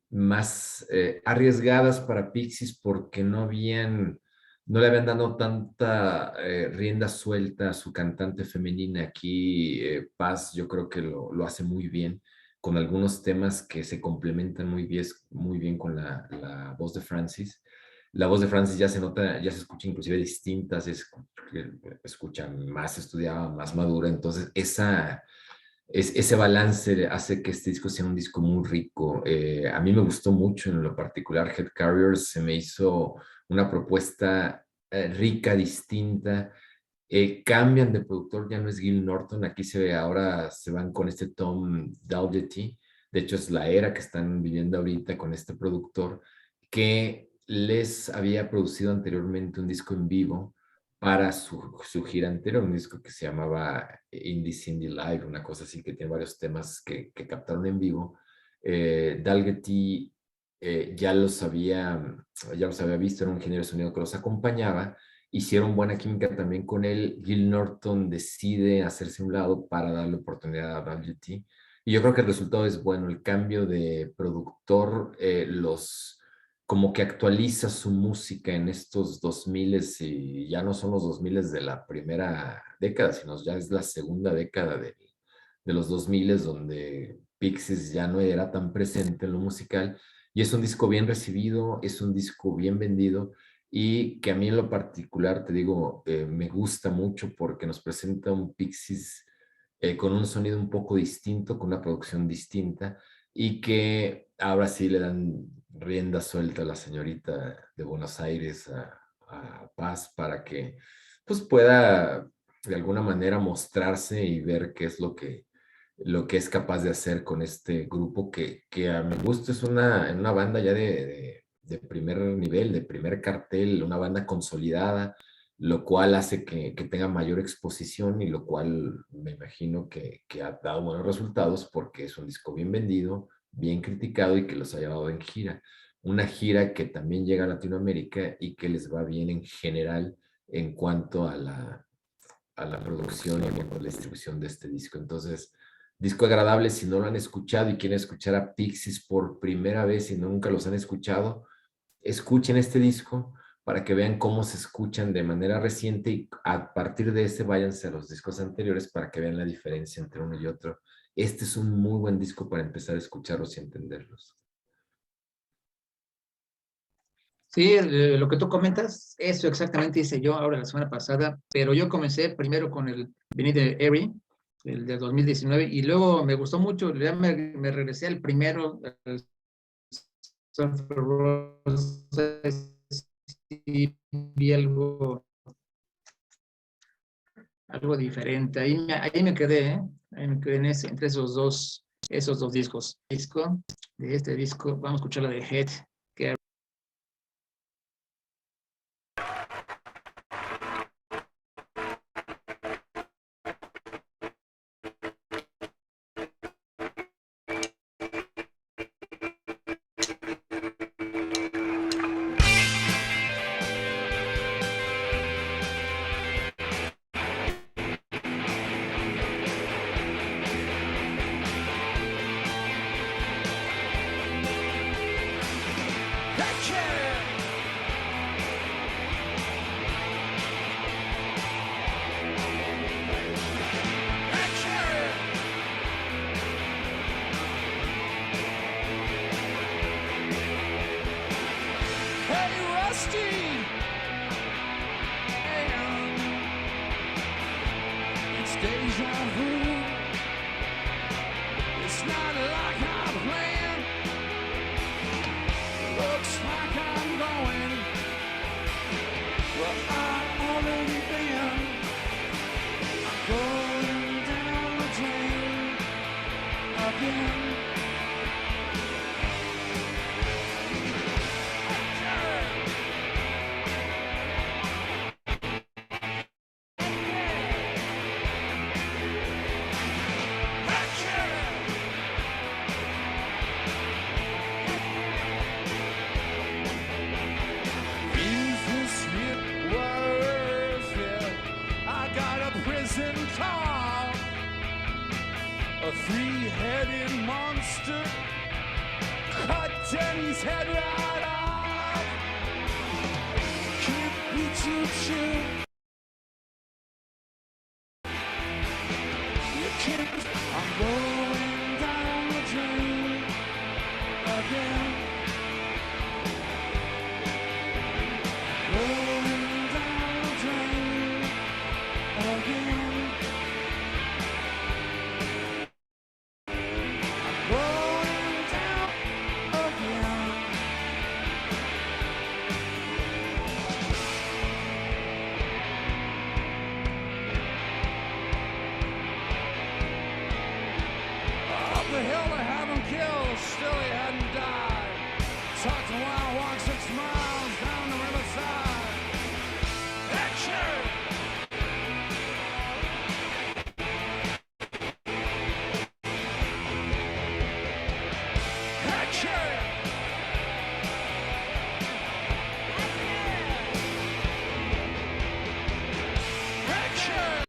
más arriesgadas para Pixies, porque no le habían dado tanta rienda suelta a su cantante femenina. Aquí Paz yo creo que lo hace muy bien, con algunos temas que se complementan muy bien con la voz de Francis. La voz de Francis ya se nota, ya se escucha inclusive distinta, se escucha más estudiada, más madura. Entonces ese balance hace que este disco sea un disco muy rico. A mí me gustó mucho en lo particular Head Carriers, se me hizo una propuesta rica, distinta. Cambian de productor, ya no es Gil Norton, aquí ahora se van con este Tom Dalgetty. De hecho, es la era que están viviendo ahorita con este productor que les había producido anteriormente un disco en vivo para su gira anterior, un disco que se llamaba Indie Cindy Live, una cosa así, que tiene varios temas que captaron en vivo. Dalgetty ya los había visto, era un ingeniero de sonido que los acompañaba. Hicieron buena química también con él. Gil Norton decide hacerse a un lado para darle oportunidad a Dalgetty. Y yo creo que el resultado es bueno. El cambio de productor como que actualiza su música en estos 2000, y ya no son los 2000 de la primera década, sino ya es la segunda década de los 2000, donde Pixies ya no era tan presente en lo musical. Y es un disco bien recibido, es un disco bien vendido, y que a mí en lo particular, te digo, me gusta mucho porque nos presenta un Pixies con un sonido un poco distinto, con una producción distinta, y que ahora sí le dan rienda suelta a la señorita de Buenos Aires, a Paz, para que pues pueda de alguna manera mostrarse y ver qué es lo que es capaz de hacer con este grupo que a mi gusto es una banda ya de primer nivel, de primer cartel, una banda consolidada, lo cual hace que tenga mayor exposición, y lo cual me imagino que ha dado buenos resultados porque es un disco bien vendido, bien criticado, y que los ha llevado en gira. Una gira que también llega a Latinoamérica y que les va bien en general en cuanto a la producción y en cuanto a la distribución de este disco. Entonces, disco agradable. Si no lo han escuchado y quieren escuchar a Pixies por primera vez y nunca los han escuchado, escuchen este disco para que vean cómo se escuchan de manera reciente, y a partir de ese váyanse a los discos anteriores para que vean la diferencia entre uno y otro. Este es un muy buen disco para empezar a escucharlos y entenderlos. Sí, lo que tú comentas, eso exactamente hice yo ahora la semana pasada, pero yo comencé primero con el Beneath the Airy, el de 2019, y luego me gustó mucho, ya me regresé al primero, el Surfer Roses, y vi algo diferente. Ahí me quedé, ¿eh? Ahí me quedé entre esos dos discos. De este disco, vamos a escuchar la de Head, que again. Jesus hit worse, yeah. I got a prison call, a three-headed monster cut Denny's head right off. Can't beat you, chill. You can't. I'm going down the drain again. Going down the drain again. Going down again. Up the hill to have him killed, still he hadn't died. Talked a while, walked 6 miles down the riverside. Action! Action! Action!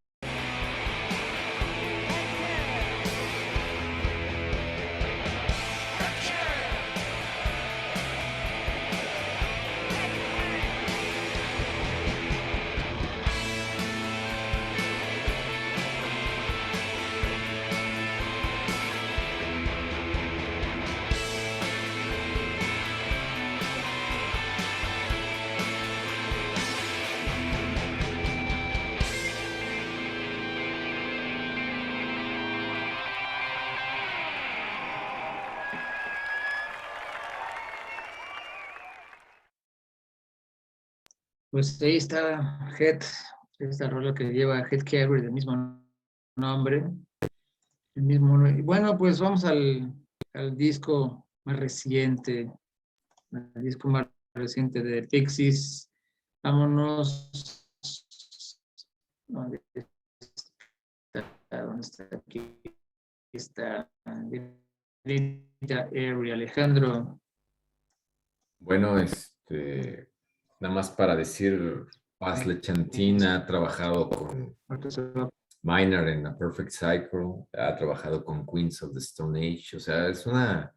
Pues ahí está Head, esta rola que lleva Head Carry, del mismo nombre. Y bueno, pues vamos al disco más reciente, de Pixies. Vámonos. ¿Dónde está? ¿Dónde está? Aquí está. Area, Alejandro. Bueno, nada más para decir, Paz Lechantina ha trabajado con Minor en A Perfect Cycle, ha trabajado con Queens of the Stone Age, o sea, es una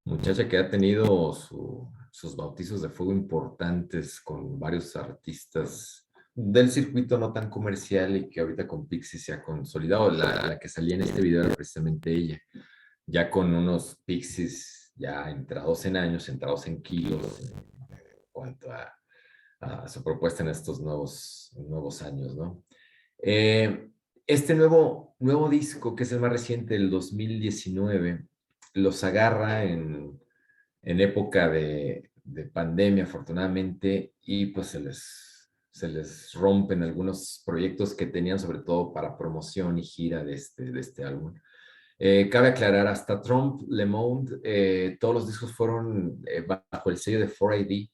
muchacha que ha tenido sus bautizos de fuego importantes con varios artistas del circuito no tan comercial y que ahorita con Pixies se ha consolidado. La que salía en este video era precisamente ella, ya con unos Pixies ya entrados en años, entrados en kilos, en cuanto a su propuesta en estos nuevos años, ¿no? Este nuevo disco, que es el más reciente, el 2019, los agarra en época de pandemia, afortunadamente, y pues se les rompen algunos proyectos que tenían, sobre todo para promoción y gira de este álbum. Cabe aclarar, hasta Trump Le Monde, todos los discos fueron bajo el sello de 4AD,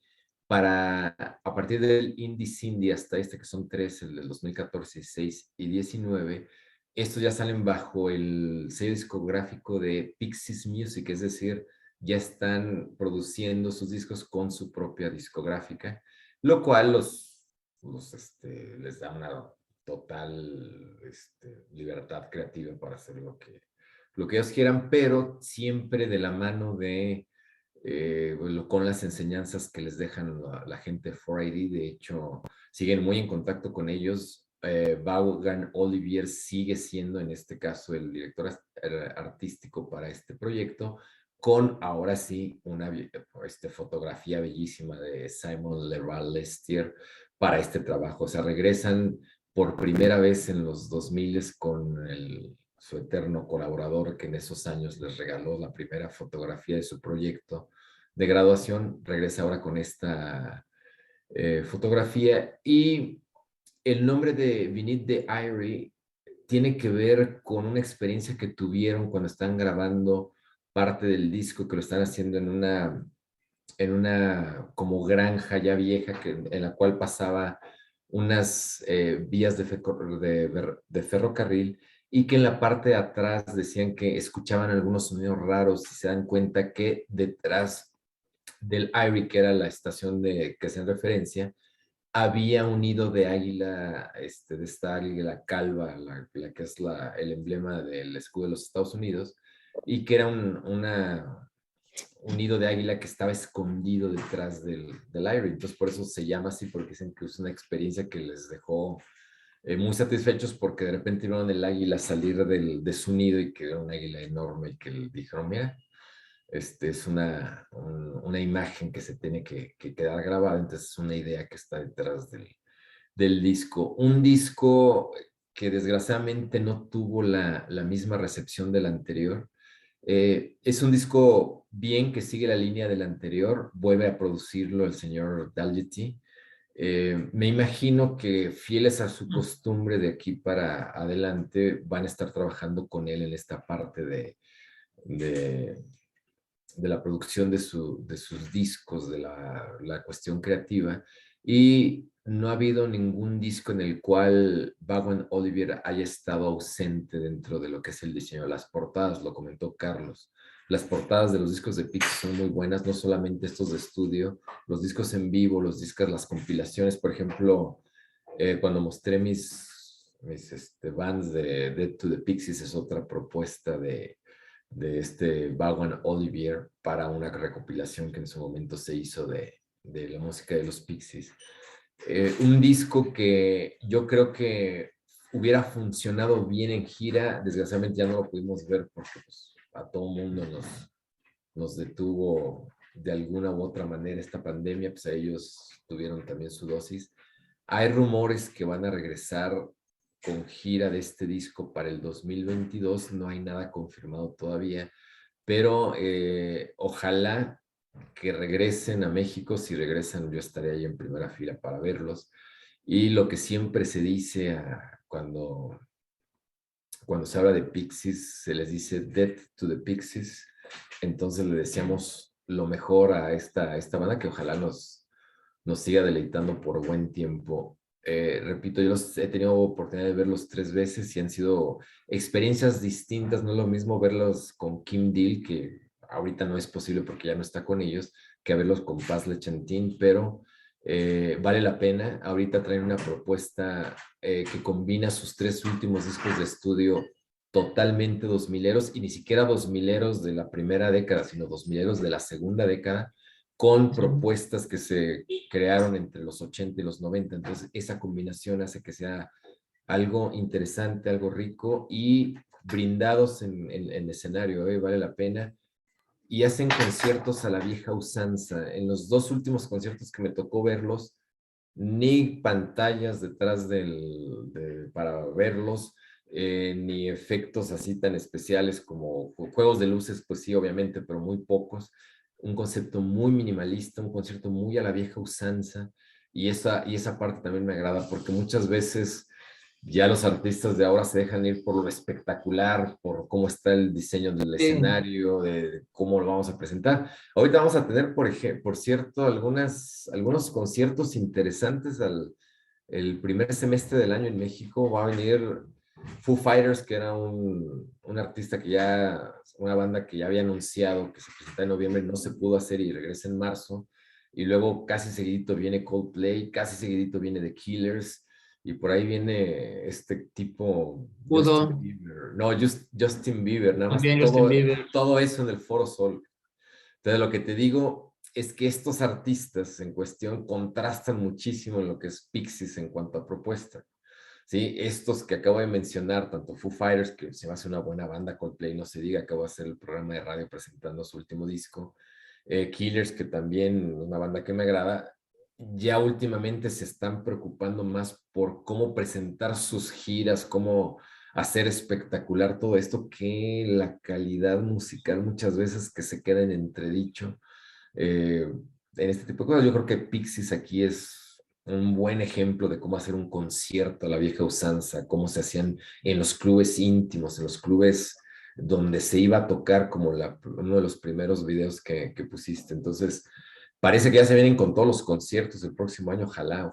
a partir del Indie Cindy hasta que son 3, el del 2014, 16 y 19, estos ya salen bajo el sello discográfico de Pixies Music, es decir, ya están produciendo sus discos con su propia discográfica, lo cual les da una total libertad creativa para hacer lo que ellos quieran, pero siempre de la mano de con las enseñanzas que les dejan la gente de 4AD. De hecho, siguen muy en contacto con ellos. Vaughan Olivier sigue siendo, en este caso, el director artístico para este proyecto, con ahora sí una fotografía bellísima de Simon Leroy Lestier para este trabajo. O sea, regresan por primera vez en los 2000 con su eterno colaborador que en esos años les regaló la primera fotografía de su proyecto de graduación. Regresa ahora con esta fotografía, y el nombre de Vinit de Irie tiene que ver con una experiencia que tuvieron cuando están grabando parte del disco, que lo están haciendo en una como granja ya vieja en la cual pasaba unas vías de ferrocarril, y que en la parte de atrás decían que escuchaban algunos sonidos raros y se dan cuenta que detrás del Erie, que era la estación que hacían referencia, había un nido de águila, de esta águila calva, la que es el emblema del escudo de los Estados Unidos, y que era un nido de águila que estaba escondido detrás del aire. Entonces, por eso se llama así, porque dicen que es una experiencia que les dejó muy satisfechos, porque de repente vieron el águila salir de su nido y que era un águila enorme, y que le dijeron, mira, es una imagen que se tiene que quedar grabada. Entonces es una idea que está detrás del disco. Un disco que desgraciadamente no tuvo la misma recepción del anterior. Es un disco bien que sigue la línea del anterior, vuelve a producirlo el señor Dalgetty. Me imagino que fieles a su costumbre de aquí para adelante van a estar trabajando con él en esta parte de la producción de sus discos, de la cuestión creativa, y no ha habido ningún disco en el cual Vaughan Olivier haya estado ausente dentro de lo que es el diseño de las portadas. Lo comentó Carlos. Las portadas de los discos de Pixies son muy buenas, no solamente estos de estudio, los discos en vivo, los discos, las compilaciones. Por ejemplo, cuando mostré mis bands de Dead to the Pixies, es otra propuesta de Vaughan Olivier para una recopilación que en su momento se hizo de la música de los Pixies. Un disco que yo creo que hubiera funcionado bien en gira. Desgraciadamente ya no lo pudimos ver porque pues, a todo mundo nos detuvo de alguna u otra manera esta pandemia, pues a ellos tuvieron también su dosis. Hay rumores que van a regresar con gira de este disco para el 2022, no hay nada confirmado todavía, pero ojalá que regresen a México. Si regresan, yo estaré ahí en primera fila para verlos. Y lo que siempre se dice cuando se habla de Pixies, se les dice Death to the Pixies. Entonces le deseamos lo mejor a esta banda, que ojalá nos siga deleitando por buen tiempo. Repito, yo he tenido oportunidad de verlos 3 veces y han sido experiencias distintas. No es lo mismo verlos con Kim Deal, que ahorita no es posible porque ya no está con ellos, que verlos con Paz Lechantin, pero vale la pena. Ahorita traen una propuesta que combina sus 3 últimos discos de estudio totalmente 2000eros, y ni siquiera 2000eros de la primera década, sino 2000eros de la segunda década, con propuestas que se crearon entre los 80 y los 90. Entonces, esa combinación hace que sea algo interesante, algo rico, y brindados en escenario, vale la pena. Y hacen conciertos a la vieja usanza. En los 2 últimos conciertos que me tocó verlos, ni pantallas detrás para verlos, ni efectos así tan especiales como juegos de luces, pues sí, obviamente, pero muy pocos. Un concepto muy minimalista, un concierto muy a la vieja usanza, y esa parte también me agrada, porque muchas veces ya los artistas de ahora se dejan ir por lo espectacular, por cómo está el diseño del escenario, de cómo lo vamos a presentar. Ahorita vamos a tener, por cierto, algunos conciertos interesantes el primer semestre del año en México. Va a venir Foo Fighters, que era un artista una banda que ya había anunciado que se presenta en noviembre, no se pudo hacer y regresa en marzo. Y luego casi seguidito viene Coldplay, casi seguidito viene The Killers, y por ahí viene este tipo, Justin Bieber. No, Justin Bieber, nada más Bieber. todo eso en el Foro Sol. Entonces, lo que te digo es que estos artistas en cuestión contrastan muchísimo en lo que es Pixies en cuanto a propuesta. ¿Sí? Estos que acabo de mencionar, tanto Foo Fighters, que se me hace una buena banda, Coldplay, no se diga, acabo de hacer el programa de radio presentando su último disco, Killers, que también es una banda que me agrada. Ya últimamente se están preocupando más por cómo presentar sus giras, cómo hacer espectacular todo esto, que la calidad musical muchas veces que se queda en entredicho. En este tipo de cosas, yo creo que Pixies aquí es un buen ejemplo de cómo hacer un concierto a la vieja usanza, cómo se hacían en los clubes íntimos, en los clubes donde se iba a tocar, como uno de los primeros videos que pusiste. Entonces, parece que ya se vienen con todos los conciertos el próximo año. Ojalá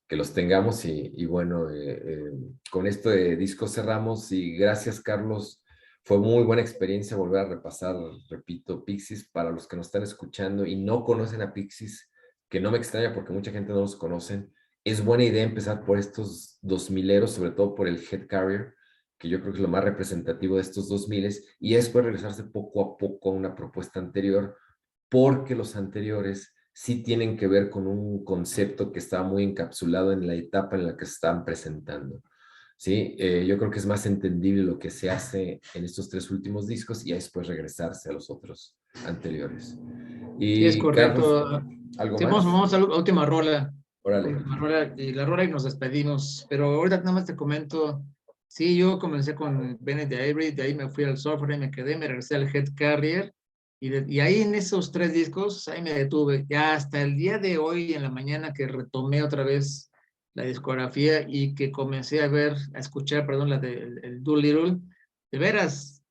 que los tengamos. Y bueno, con este disco cerramos. Y gracias, Carlos. Fue muy buena experiencia volver a repasar, repito, Pixies. Para los que nos están escuchando y no conocen a Pixies, que no me extraña porque mucha gente no los conocen, es buena idea empezar por estos 2000eros, sobre todo por el Head Carrier, que yo creo que es lo más representativo de estos 2000s, y después regresarse poco a poco a una propuesta anterior, porque los anteriores sí tienen que ver con un concepto que estaba muy encapsulado en la etapa en la que se estaban presentando. Sí, yo creo que es más entendible lo que se hace en estos 3 últimos discos y después regresarse a los otros anteriores. Y Sí, es correcto. Carlos, ¿algo Sí, más? vamos a la última rola. Órale. Última rola, y la rola y nos despedimos. Pero ahorita nada más te comento. Sí, yo comencé con Bennett de Avery, de ahí me fui al software, y me quedé, me regresé al Head Carrier. Y ahí en esos 3 discos, ahí me detuve. Ya hasta el día de hoy, en la mañana, que retomé otra vez la discografía y que comencé a escuchar, perdón, la de el Doolittle. De veras,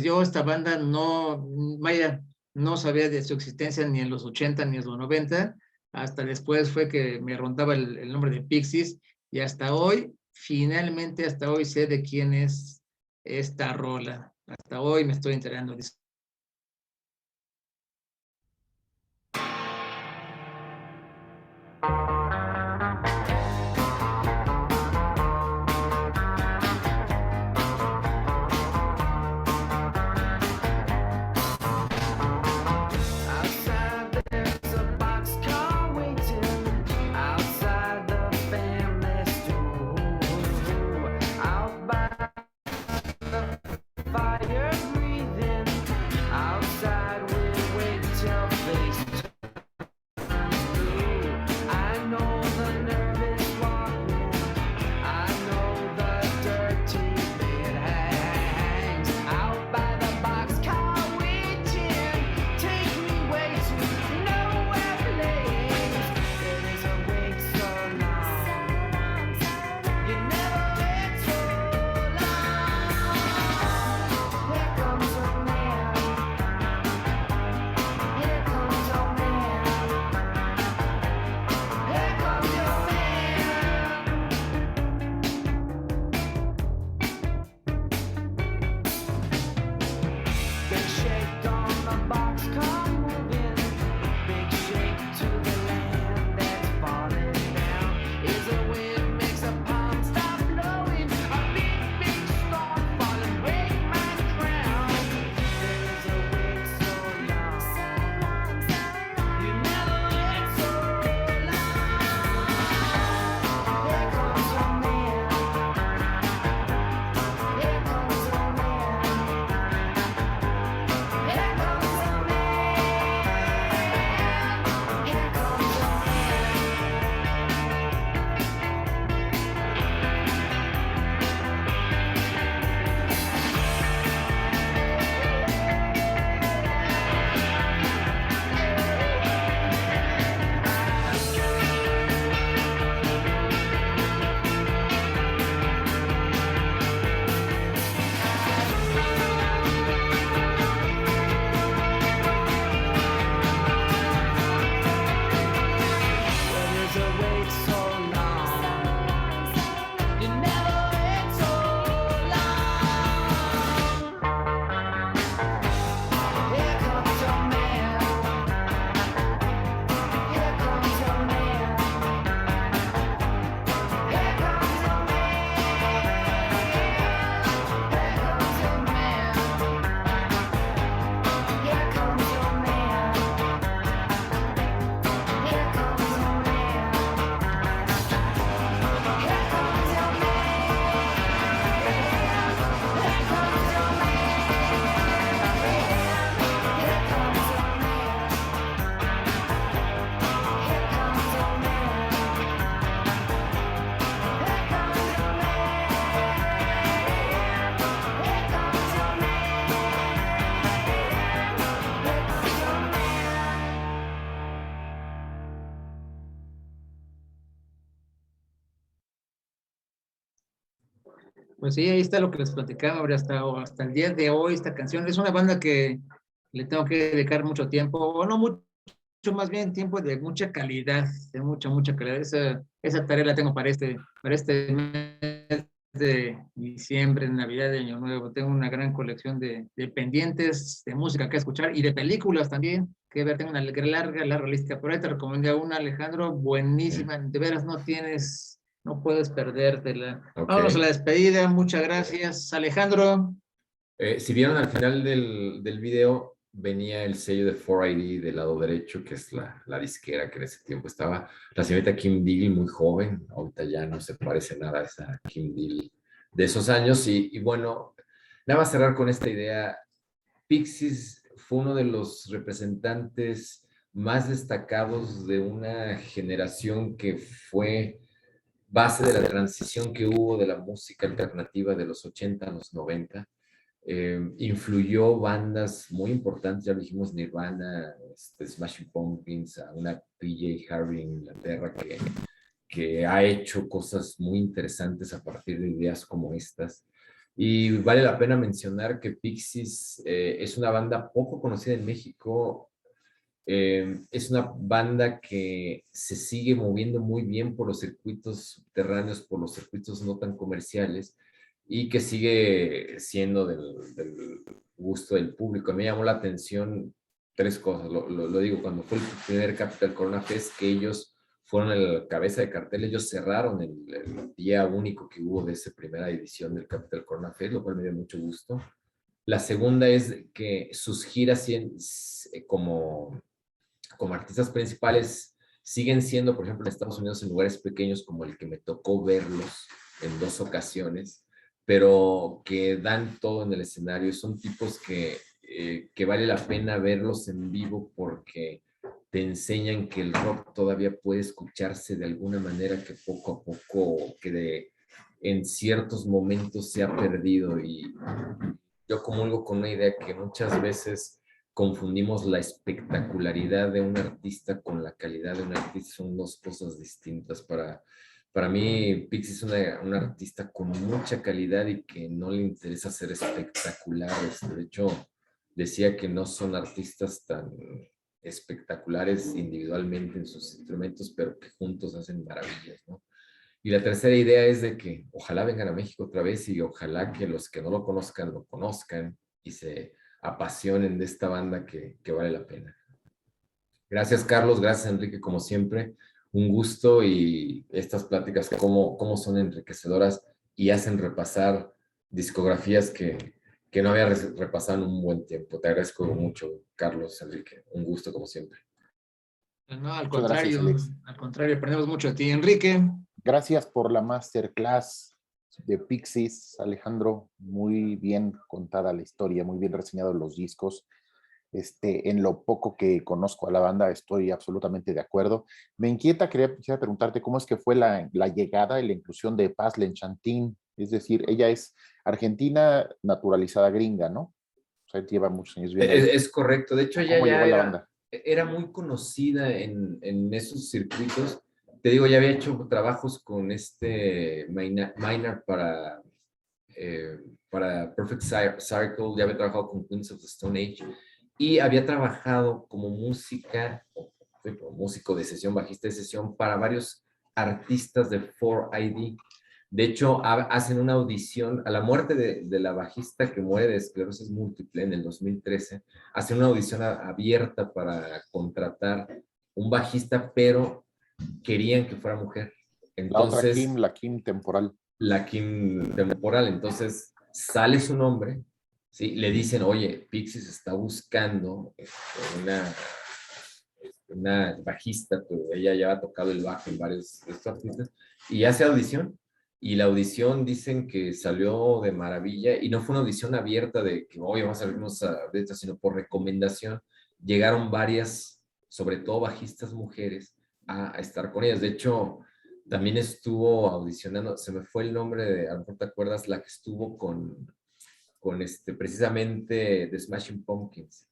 yo esta banda no, vaya, no sabía de su existencia ni en los 80 ni en los 90. Hasta después fue que me rondaba el nombre de Pixies. Y hasta hoy, finalmente, hasta hoy sé de quién es esta rola. Hasta hoy me estoy enterando de eso. Outside there's a boxcar waiting outside the family store. Out by the fire breathing Pues sí, ahí está lo que les platicaba, hombre, hasta el día de hoy esta canción. Es una banda que le tengo que dedicar mucho tiempo, o no mucho, más bien tiempo de mucha calidad, de mucha calidad. Esa tarea la tengo para este mes de diciembre, Navidad, de Año Nuevo. Tengo una gran colección de pendientes, de música que escuchar y de películas también que ver. Tengo una larga lista. Por ahí te recomendé una, Alejandro, buenísima. De veras, no puedes perdértela. Ok. Vámonos a la despedida. Muchas gracias, Alejandro. Si vieron al final del video, venía el sello de 4ID del lado derecho, que es la disquera que en ese tiempo estaba. La señorita Kim Deal, muy joven, ahorita ya no se parece nada a esa Kim Deal de esos años. Y bueno, nada más cerrar con esta idea. Pixies fue uno de los representantes más destacados de una generación que fue base de la transición que hubo de la música alternativa de los 80 a los 90. Influyó bandas muy importantes, ya dijimos Nirvana, Smashing Pumpkins, a una PJ Harvey en Inglaterra que ha hecho cosas muy interesantes a partir de ideas como estas. Y vale la pena mencionar que Pixies es una banda poco conocida en México. Es una banda que se sigue moviendo muy bien por los circuitos subterráneos, por los circuitos no tan comerciales, y que sigue siendo del gusto del público. A mí me llamó la atención tres cosas. Lo digo, cuando fue el primer Capital Corona Fest, que ellos fueron la cabeza de cartel, ellos cerraron el día único que hubo de esa primera edición del Capital Corona Fest, lo cual me dio mucho gusto. La segunda es que sus giras como artistas principales siguen siendo, por ejemplo, en Estados Unidos, en lugares pequeños como el que me tocó verlos en 2 ocasiones, pero que dan todo en el escenario. Son tipos que vale la pena verlos en vivo porque te enseñan que el rock todavía puede escucharse de alguna manera que poco a poco, en ciertos momentos se ha perdido. Y yo comulgo con una idea que muchas veces confundimos la espectacularidad de un artista con la calidad de un artista. Son dos cosas distintas. Para mí, Pixies es una artista con mucha calidad y que no le interesa ser espectaculares. De hecho, decía que no son artistas tan espectaculares individualmente en sus instrumentos, pero que juntos hacen maravillas, ¿no? Y la tercera idea es de que ojalá vengan a México otra vez y ojalá que los que no lo conozcan y se apasionen de esta banda que vale la pena. Gracias, Carlos. Gracias, Enrique, como siempre. Un gusto, y estas pláticas cómo son enriquecedoras y hacen repasar discografías que no había repasado en un buen tiempo. Te agradezco mucho, Carlos, Enrique. Un gusto, como siempre. No, al Muchas gracias, contrario, Alex. aprendemos mucho de ti, Enrique. Gracias por la masterclass de Pixies, Alejandro. Muy bien contada la historia, muy bien reseñados los discos. En lo poco que conozco a la banda, estoy absolutamente de acuerdo. Me inquieta, quisiera preguntarte cómo es que fue la llegada y la inclusión de Paz Lenchantin. Es decir, ella es argentina naturalizada gringa, ¿no? O sea, lleva muchos años viviendo ahí. Es correcto. De hecho, ella ¿Cómo ya llegó a la banda? era muy conocida en esos circuitos. Te digo, ya había hecho trabajos con Maynard para Perfect Circle, ya había trabajado con Queens of the Stone Age y había trabajado como músico de sesión, bajista de sesión para varios artistas de 4ID. De hecho, hacen una audición a la muerte de la bajista que muere de esclerosis múltiple en el 2013. Hacen una audición abierta para contratar un bajista, pero querían que fuera mujer. Entonces, La Kim temporal. La Kim temporal. Entonces, sale su nombre, ¿sí? Le dicen, oye, Pixies está buscando una bajista, pero ella ya ha tocado el bajo en varios de estos artistas, y hace audición. Y la audición dicen que salió de maravilla, y no fue una audición abierta de que hoy vamos a vernos a esta, sino por recomendación. Llegaron varias, sobre todo bajistas mujeres, a estar con ellas. De hecho, también estuvo audicionando, se me fue el nombre de, a lo mejor te acuerdas, la que estuvo con precisamente de Smashing Pumpkins,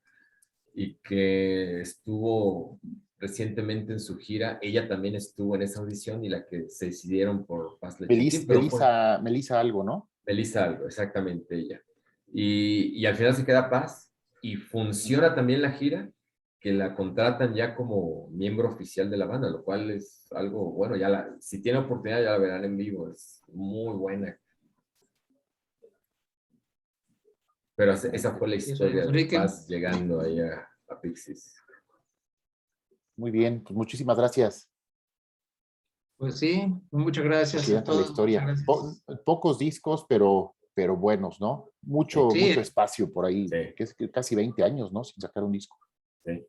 y que estuvo recientemente en su gira. Ella también estuvo en esa audición, y la que se decidieron por Paz Lenchantin. Melissa algo, ¿no? Melissa algo, exactamente ella. Y al final se queda Paz y funciona también la gira, que la contratan ya como miembro oficial de la banda, lo cual es algo bueno. Si tiene oportunidad ya la verán en vivo, es muy buena. Pero esa fue la historia de Enrique. Paz llegando ahí a Pixies. Muy bien, pues muchísimas gracias. Pues sí, muchas gracias Así a es la todos. historia. Muchas gracias. Pocos discos, pero buenos, ¿no? Mucho Sí, espacio por ahí, Sí. que es casi 20 años, ¿no? Sin sacar un disco. Sí.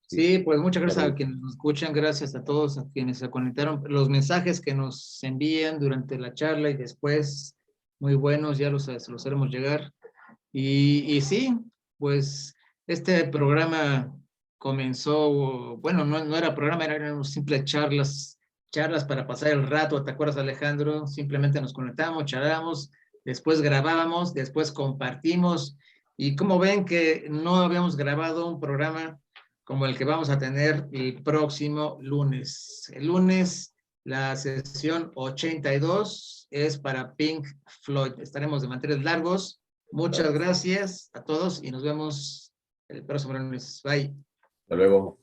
sí, pues muchas gracias Pero- a quienes nos escuchan, gracias a todos a quienes se conectaron, los mensajes que nos envían durante la charla y después, muy buenos, ya los haremos llegar. Y sí, pues este programa comenzó, bueno, no era programa, eran simples charlas para pasar el rato, ¿te acuerdas, Alejandro? Simplemente nos conectamos, charlamos, después grabábamos, después compartimos, y como ven que no habíamos grabado un programa como el que vamos a tener el próximo lunes. El lunes, la sesión 82 es para Pink Floyd. Estaremos de manteles largos. Muchas gracias a todos y nos vemos el próximo lunes. Bye. Hasta luego.